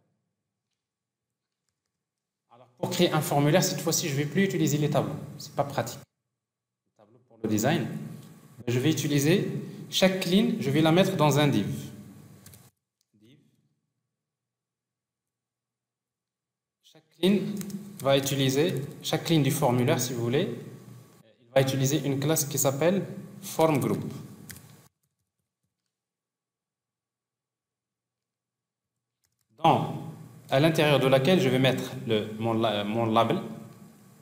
pour créer un formulaire, cette fois-ci, je ne vais plus utiliser les tableaux. Ce n'est pas pratique. Les tableaux pour le design. Je vais utiliser chaque ligne, je vais la mettre dans un div. Chaque ligne du formulaire, si vous voulez, il va utiliser une classe qui s'appelle formGroup. À l'intérieur de laquelle je vais mettre mon label,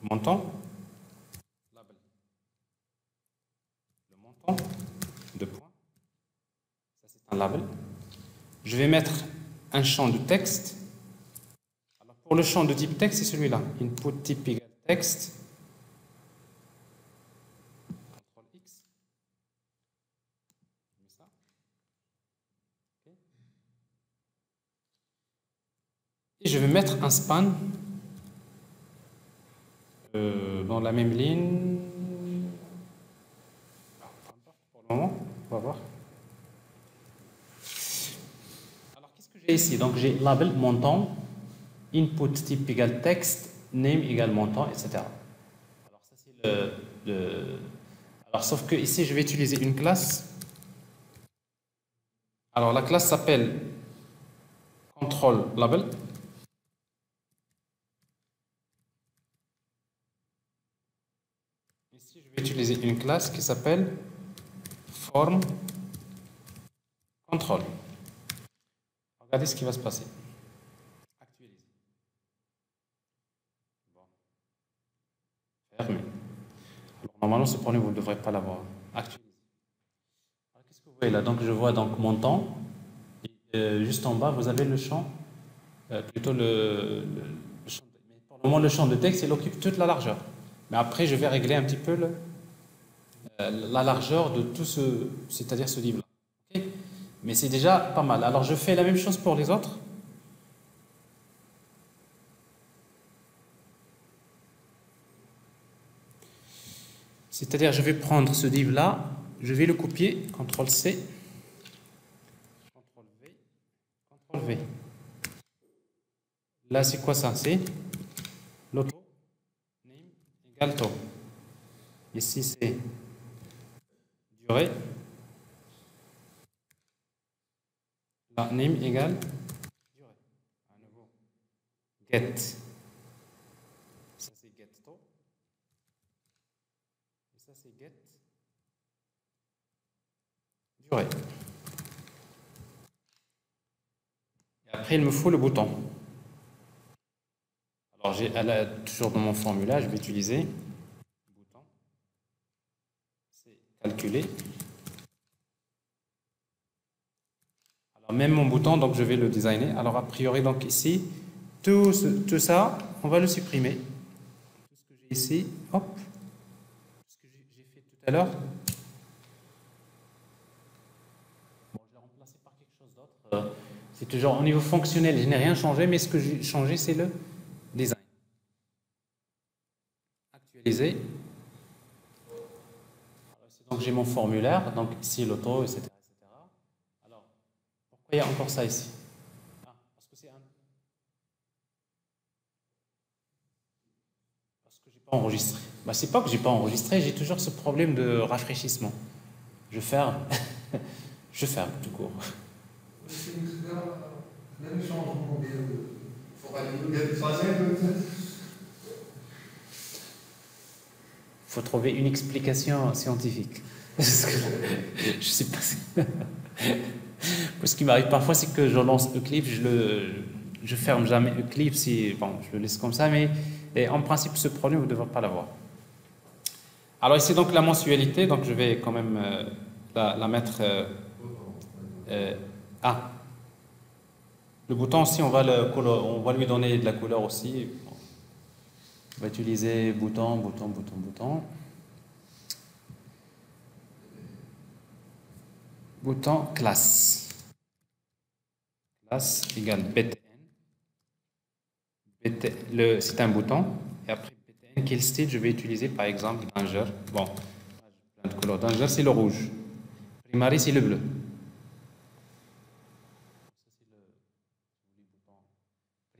montant, le montant, 2 points, ça c'est un label. Je vais mettre un champ de texte. Alors pour le champ de type texte, c'est celui-là, input type égale texte, CTRL X, ça. Okay. Et je vais mettre un span dans la même ligne. Pour le moment, on va voir. Alors, qu'est-ce que j'ai ici? Donc, j'ai label montant, input type égale texte, name égale montant, etc. Alors, ça, c'est Alors, sauf que ici, je vais utiliser une classe. Alors, la classe s'appelle control label. Ici, je vais utiliser une classe qui s'appelle form control. Regardez ce qui va se passer. Actualiser. Bon. Fermé. Alors, normalement, ce problème, vous ne devrez pas l'avoir. Actualiser. Alors, qu'est-ce que vous voyez là? Donc, je vois donc mon temps. Et juste en bas, vous avez le champ, plutôt le champ. Mais pour le moment, le champ de texte, il occupe toute la largeur. Mais après, je vais régler un petit peu la largeur de tout c'est-à-dire ce livre-là. Okay? Mais c'est déjà pas mal. Alors, je fais la même chose pour les autres. C'est-à-dire, je vais prendre ce div-là, je vais le copier, CTRL-C, CTRL-V, CTRL-V. Là, c'est quoi ça? C'est l'auto, name, égale taux. Ici, c'est durée. Là, name égale durée. À nouveau, get. Ça, c'est get taux. Et ça, c'est get durée. Et après, il me faut le bouton. Alors, toujours dans mon formulaire, je vais utiliser le bouton. C'est calculer. Alors, même mon bouton, donc je vais le designer. Alors, a priori, donc ici, tout ça, on va le supprimer. Tout ce que j'ai ici, hop, ce que j'ai fait tout à l'heure. Bon, je l'ai remplacé par quelque chose d'autre. C'est toujours au niveau fonctionnel, je n'ai rien changé, mais ce que j'ai changé, c'est le design. Actualiser. Donc j'ai mon formulaire, donc ici l'auto, etc., etc. Alors, pourquoi il y a encore ça ici? Parce que c'est parce que j'ai pas enregistré. Bah, c'est pas que j'ai pas enregistré, j'ai toujours ce problème de rafraîchissement. Je ferme, je ferme tout court. Même changement Il faut trouver une explication scientifique. Parce que je sais pas. Ce qui m'arrive parfois, c'est que je lance Eclipse, je ferme jamais Eclipse, bon, je le laisse comme ça, mais en principe, ce problème, vous ne devrez pas l'avoir. Alors ici, donc, la mensualité, donc je vais quand même la mettre... le bouton aussi, on va lui donner de la couleur aussi. On va utiliser bouton, bouton, bouton, bouton. Bouton classe. Classe égale btn. C'est un bouton. Et après btn, quel style je vais utiliser? Par exemple, danger. Bon, plein de couleurs. Danger, c'est le rouge. Primary, c'est le bleu.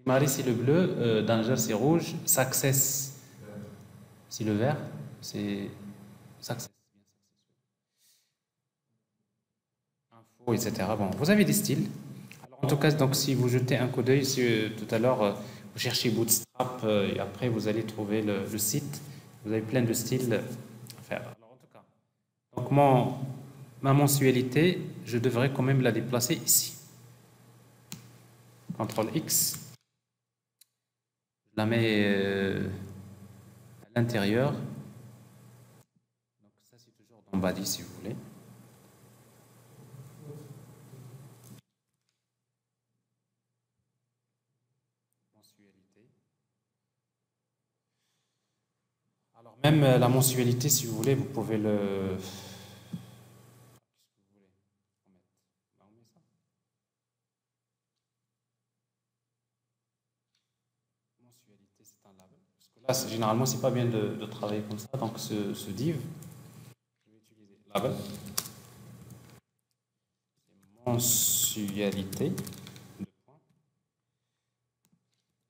Marie, c'est le bleu, Danger, c'est rouge, Success, c'est le vert, c'est Success. Info, etc. Bon, vous avez des styles. Alors, en tout cas, donc, si vous jetez un coup d'œil, tout à l'heure, vous cherchez Bootstrap, et après, vous allez trouver le site. Vous avez plein de styles à faire. Alors, en tout cas, donc, ma mensualité, je devrais quand même la déplacer ici. CTRL X. Je la mets à l'intérieur. Donc ça, c'est toujours dans Body, si vous voulez. Mensualité. Alors même la mensualité, si vous voulez, vous pouvez le... Mensualité, c'est un label. Parce que là, généralement, c'est pas bien de travailler comme ça. Donc ce div, je vais utiliser label. Mensualité.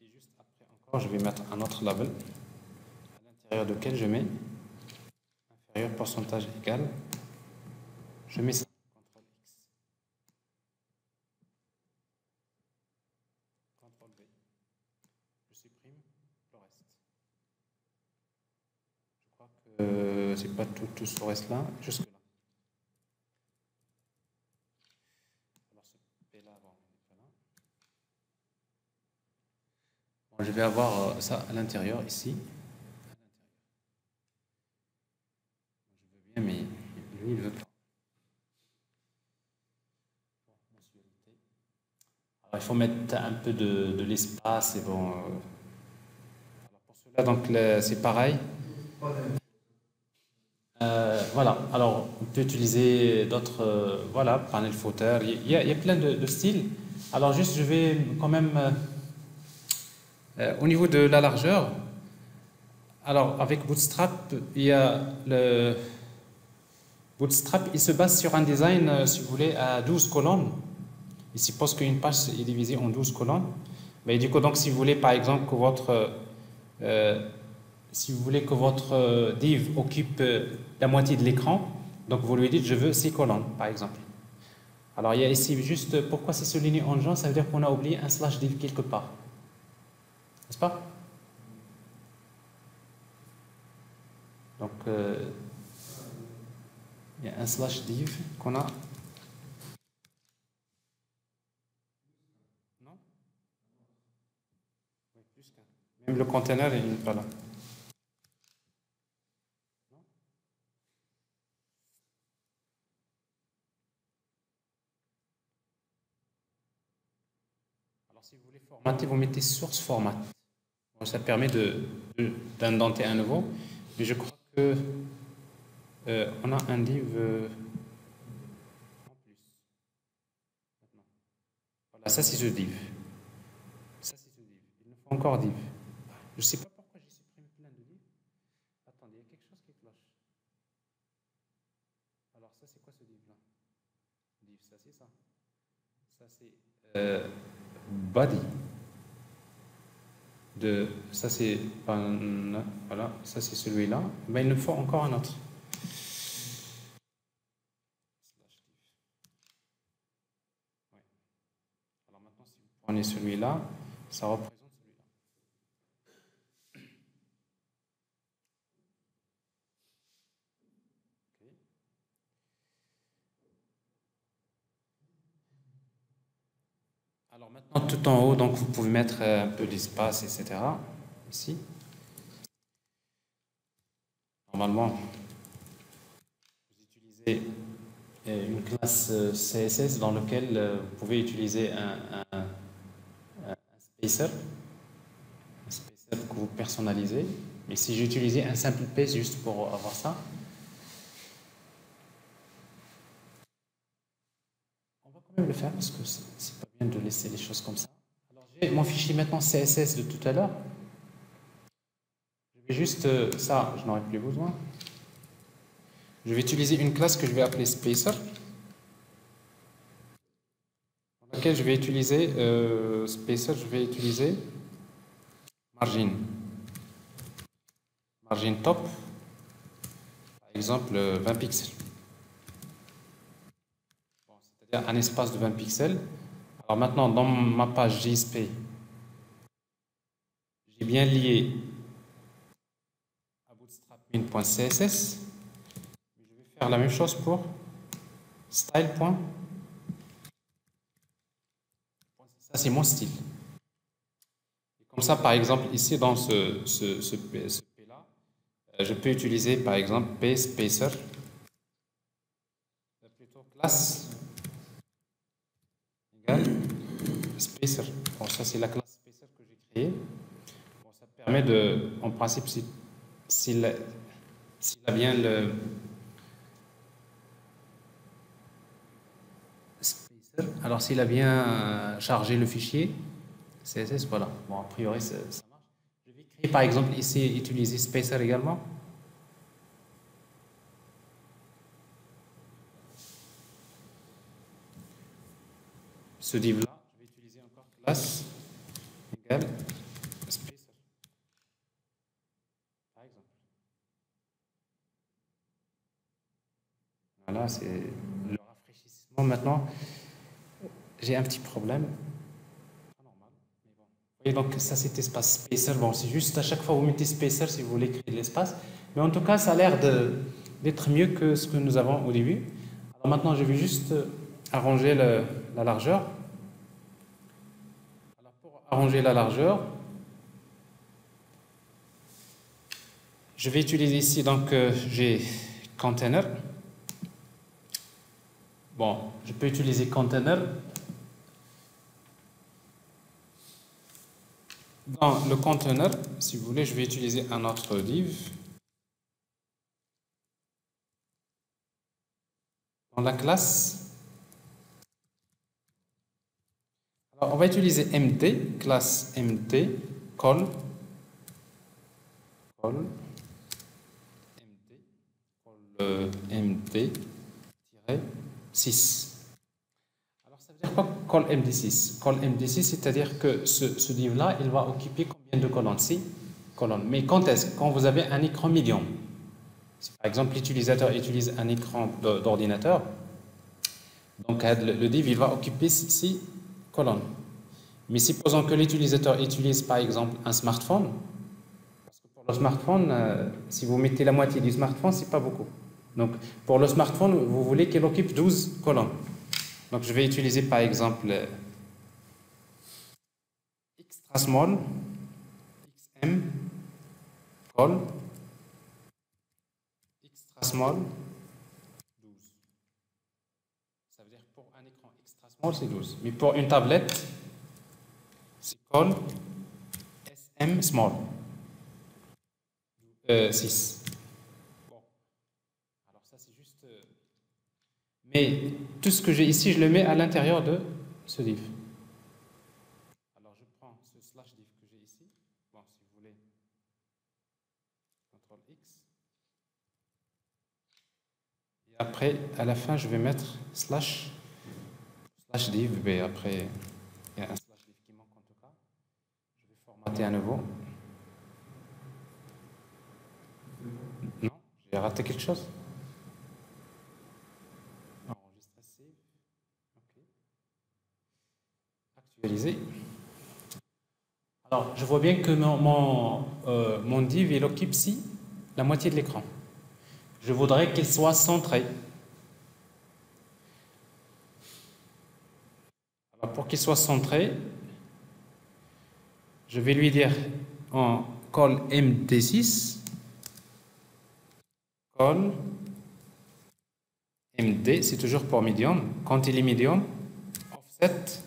Et juste après encore, je vais mettre un autre label à l'intérieur duquel je mets inférieur pourcentage égal. Je mets ça. CTRL X. CTRL V. Je supprime le reste. Je crois que c'est pas tout ce reste là, jusque là. Alors ce P là avant. Bon, je vais avoir ça à l'intérieur ici. Je veux bien, mais lui il veut pas. Alors, il faut mettre un peu de l'espace et bon. Alors pour cela, donc c'est pareil. Voilà. Alors on peut utiliser d'autres, voilà, panel footer. Il y a plein de styles. Alors juste, je vais quand même au niveau de la largeur. Alors avec Bootstrap, il y a le Bootstrap, il se base sur un design, si vous voulez, à 12 colonnes. Il suppose qu'une page est divisée en 12 colonnes. Mais du coup, donc, si vous voulez, par exemple, que votre div occupe la moitié de l'écran, donc vous lui dites, je veux 6 colonnes, par exemple. Alors, il y a ici juste, pourquoi c'est souligné en jaune? Ça veut dire qu'on a oublié un slash div quelque part. N'est-ce pas? Donc, il y a un slash div qu'on a. Non? Oui, plus qu'un. Même le container, il n'est pas là. Non? Alors, si vous voulez formater, vous mettez source format. Bon, ça permet d'indenter à nouveau. Mais je crois que on a un div en plus. Maintenant. Voilà, ça c'est ce div. Ça c'est ce div. Il nous faut encore div. Je ne sais pas pourquoi j'ai supprimé plein de divs. Attendez, il y a quelque chose qui cloche. Alors ça c'est quoi ce div là? Div, ça c'est ça. Ça c'est body. Ça c'est voilà, ça c'est celui-là. Mais il nous faut encore un autre. Ouais. Alors maintenant, si vous prenez celui-là, ça représente celui-là. Okay. Alors maintenant, tout en haut, donc vous pouvez mettre un peu d'espace, etc. Ici. Normalement, vous utilisez une classe CSS dans laquelle vous pouvez utiliser un spacer que vous personnalisez. Mais si j'ai utilisé un simple paste juste pour avoir ça, on va quand même le faire parce que c'est pas bien de laisser les choses comme ça. Alors j'ai mon fichier maintenant CSS de tout à l'heure. Je vais juste ça, je n'aurai plus besoin. Je vais utiliser une classe que je vais appeler spacer. pour laquelle je vais utiliser spacer, je vais utiliser margin. Margin top, par exemple 20 pixels. Bon, c'est-à-dire un espace de 20 pixels. Alors maintenant, dans ma page JSP, j'ai bien lié à bootstrap.min.css. Je vais faire la même chose pour style. Ça, c'est mon style. Et comme ça, par exemple, ici, dans ce P-là, je peux utiliser, par exemple, PSpacer, plutôt classe égale spacer. Bon, ça, c'est la classe spacer que j'ai créée. Bon, ça permet de, en principe, s'il a bien le spacer, alors s'il a bien chargé le fichier CSS, voilà. Bon, a priori, ça marche. Je vais créer, par exemple, ici, utiliser spacer également. Ce div-là, je vais utiliser encore classe égale spacer, par exemple. Voilà, c'est le rafraîchissement. Maintenant, j'ai un petit problème. Pas normal, mais bon. Vous voyez, donc ça, c'est espace spacer. Bon, c'est juste à chaque fois vous mettez spacer si vous voulez créer de l'espace. Mais en tout cas, ça a l'air d'être mieux que ce que nous avons au début. Alors maintenant, je vais juste arranger la largeur. Alors pour arranger la largeur, je vais utiliser ici, donc j'ai container. Bon, je peux utiliser container. Dans le container, si vous voulez, je vais utiliser un autre div. Dans la classe, alors on va utiliser MD, classe MD, call MD-6. Alors ça veut dire quoi call MD6? Call MD6, c'est-à-dire que ce div-là, il va occuper combien de colonnes? 6 colonnes. Mais quand est-ce? Quand vous avez un écran médium. Si par exemple l'utilisateur utilise un écran d'ordinateur, donc le div, il va occuper 6 colonnes. Mais supposons que l'utilisateur utilise par exemple un smartphone. Parce que pour le smartphone, si vous mettez la moitié du smartphone, c'est pas beaucoup. Donc, pour le smartphone, vous voulez qu'il occupe 12 colonnes. Donc, je vais utiliser par exemple extra small, xm, call, extra small, 12. Ça veut dire pour un écran extra small, c'est 12. Mais pour une tablette, c'est call sm small, 6. Mais tout ce que j'ai ici, je le mets à l'intérieur de ce div. Alors je prends ce slash div que j'ai ici. Bon, si vous voulez, CTRL X. Et après, à la fin, je vais mettre slash div. Mais après, il y a un slash div qui manque en tout cas. Je vais formater à nouveau. Non, j'ai raté quelque chose. Actualiser. Alors, je vois bien que mon div, il occupe ici la moitié de l'écran. Je voudrais qu'il soit centré. Alors, pour qu'il soit centré, je vais lui dire en call md6, call md, c'est toujours pour medium. Quand il est medium, offset.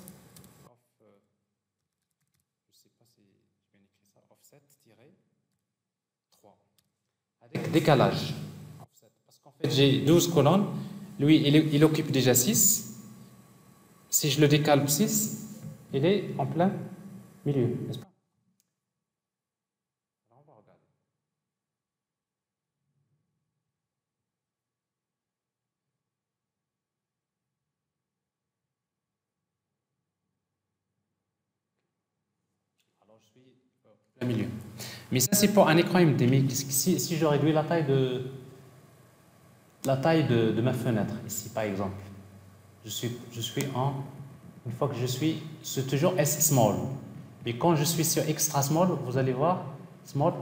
Avec décalage. Parce qu'en fait, j'ai 12 colonnes. Lui, il occupe déjà 6. Si je le décale 6, il est en plein milieu, n'est-ce pas? Alors, on va regarder. suis au plein milieu. Mais ça, c'est pour un écran AMD. Mais si je réduis la taille de ma fenêtre, ici par exemple, je suis en, une fois que je suis, c'est toujours S small. Mais quand je suis sur extra small, vous allez voir, small,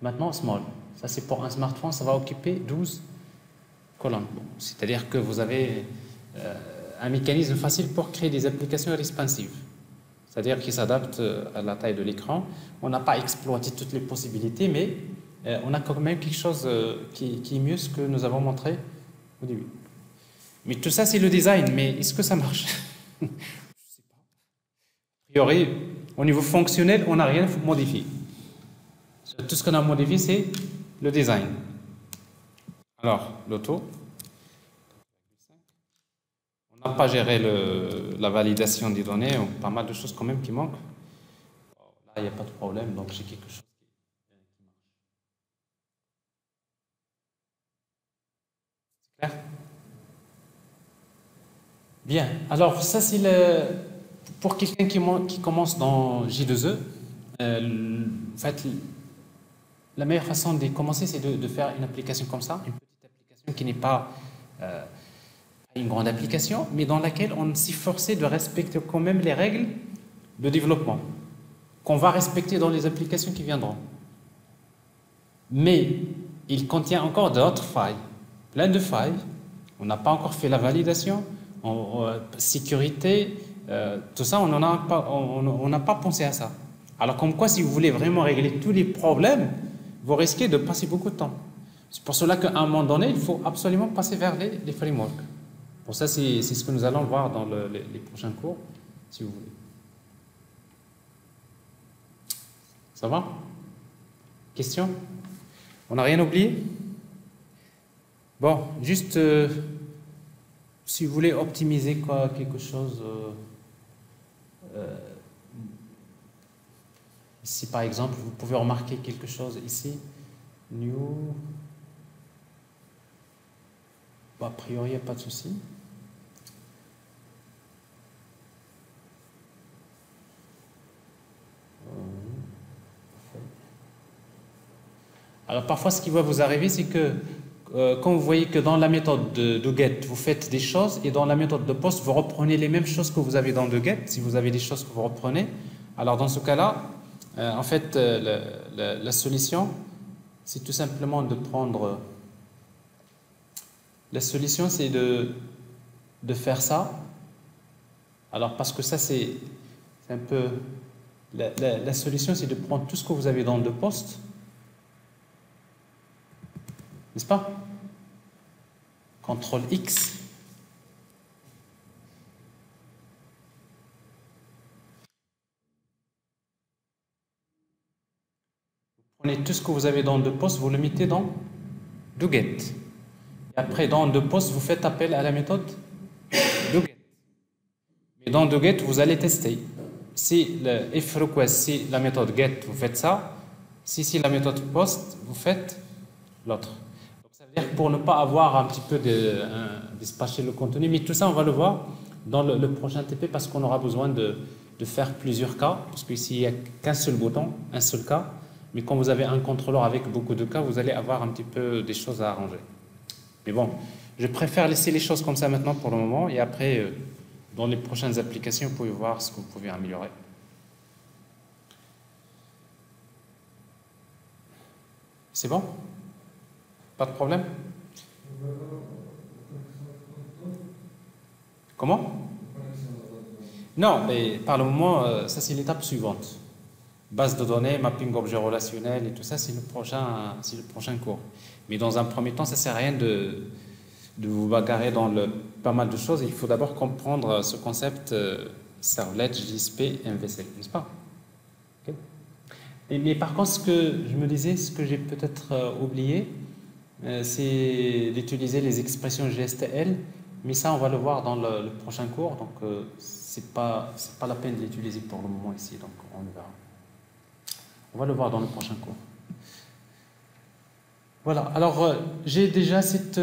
maintenant small. Ça c'est pour un smartphone, ça va occuper 12 colonnes. Bon, c'est-à-dire que vous avez un mécanisme facile pour créer des applications responsives. C'est-à-dire qui s'adaptent à la taille de l'écran. On n'a pas exploité toutes les possibilités, mais on a quand même quelque chose qui est mieux ce que nous avons montré au début. Mais tout ça, c'est le design. Mais est-ce que ça marche? Je ne sais pas. A priori, au niveau fonctionnel, on n'a rien modifié. Tout ce qu'on a modifié, c'est le design. Alors, l'auto. On n'a pas géré la validation des données. Pas mal de choses quand même qui manquent. Là, il n'y a pas de problème. Donc, j'ai quelque chose qui marche. C'est clair? Bien, alors ça c'est pour quelqu'un qui commence dans J2E, en fait, la meilleure façon de commencer c'est de faire une application comme ça, une petite application qui n'est pas une grande application, mais dans laquelle on s'est forcé de respecter quand même les règles de développement qu'on va respecter dans les applications qui viendront. Mais il contient encore d'autres failles, plein de failles, on n'a pas encore fait la validation. Sécurité, tout ça, on n'a pas pensé à ça. Alors comme quoi, si vous voulez vraiment régler tous les problèmes, vous risquez de passer beaucoup de temps. C'est pour cela qu'à un moment donné, il faut absolument passer vers les frameworks. Pour ça, c'est ce que nous allons voir dans les prochains cours, si vous voulez. Ça va? Question? On n'a rien oublié? Bon, juste... si vous voulez optimiser quelque chose, ici par exemple, vous pouvez remarquer quelque chose ici, new, bon, a priori il n'y a pas de souci. Alors parfois ce qui va vous arriver c'est que quand vous voyez que dans la méthode de get, vous faites des choses et dans la méthode de post, vous reprenez les mêmes choses que vous avez dans de get, si vous avez des choses que vous reprenez, alors dans ce cas-là, en fait, la solution, c'est tout simplement de prendre... La solution, c'est de faire ça. Alors, parce que ça, c'est un peu... La solution, c'est de prendre tout ce que vous avez dans de post, n'est-ce pas? CTRL X. Vous prenez tout ce que vous avez dans de post, vous le mettez dans doGet. Et après, dans de post, vous faites appel à la méthode doGet. Mais dans doGet, vous allez tester. Si le ifRequest, si la méthode get, vous faites ça. Si la méthode post, vous faites l'autre. Pour ne pas avoir un petit peu dispatcher le contenu, mais tout ça on va le voir dans le prochain TP parce qu'on aura besoin de faire plusieurs cas, parce qu'ici il n'y a qu'un seul bouton, un seul cas, mais quand vous avez un contrôleur avec beaucoup de cas, vous allez avoir un petit peu des choses à arranger. Mais bon, je préfère laisser les choses comme ça maintenant pour le moment, et après, dans les prochaines applications, vous pouvez voir ce que vous pouvez améliorer. C'est bon ? Pas de problème? Comment? Non, mais par le moment, ça c'est l'étape suivante. Base de données, mapping objet relationnel et tout ça, c'est le prochain cours. Mais dans un premier temps, ça ne sert à rien de vous bagarrer dans pas mal de choses. Il faut d'abord comprendre ce concept servlet, JSP, MVC, n'est-ce pas? Okay. Mais par contre, ce que je me disais, ce que j'ai peut-être oublié, c'est d'utiliser les expressions GSTL, mais ça on va le voir dans le prochain cours, donc c'est pas la peine de l'utiliser pour le moment ici, donc on verra. On va le voir dans le prochain cours. Voilà, alors j'ai déjà cette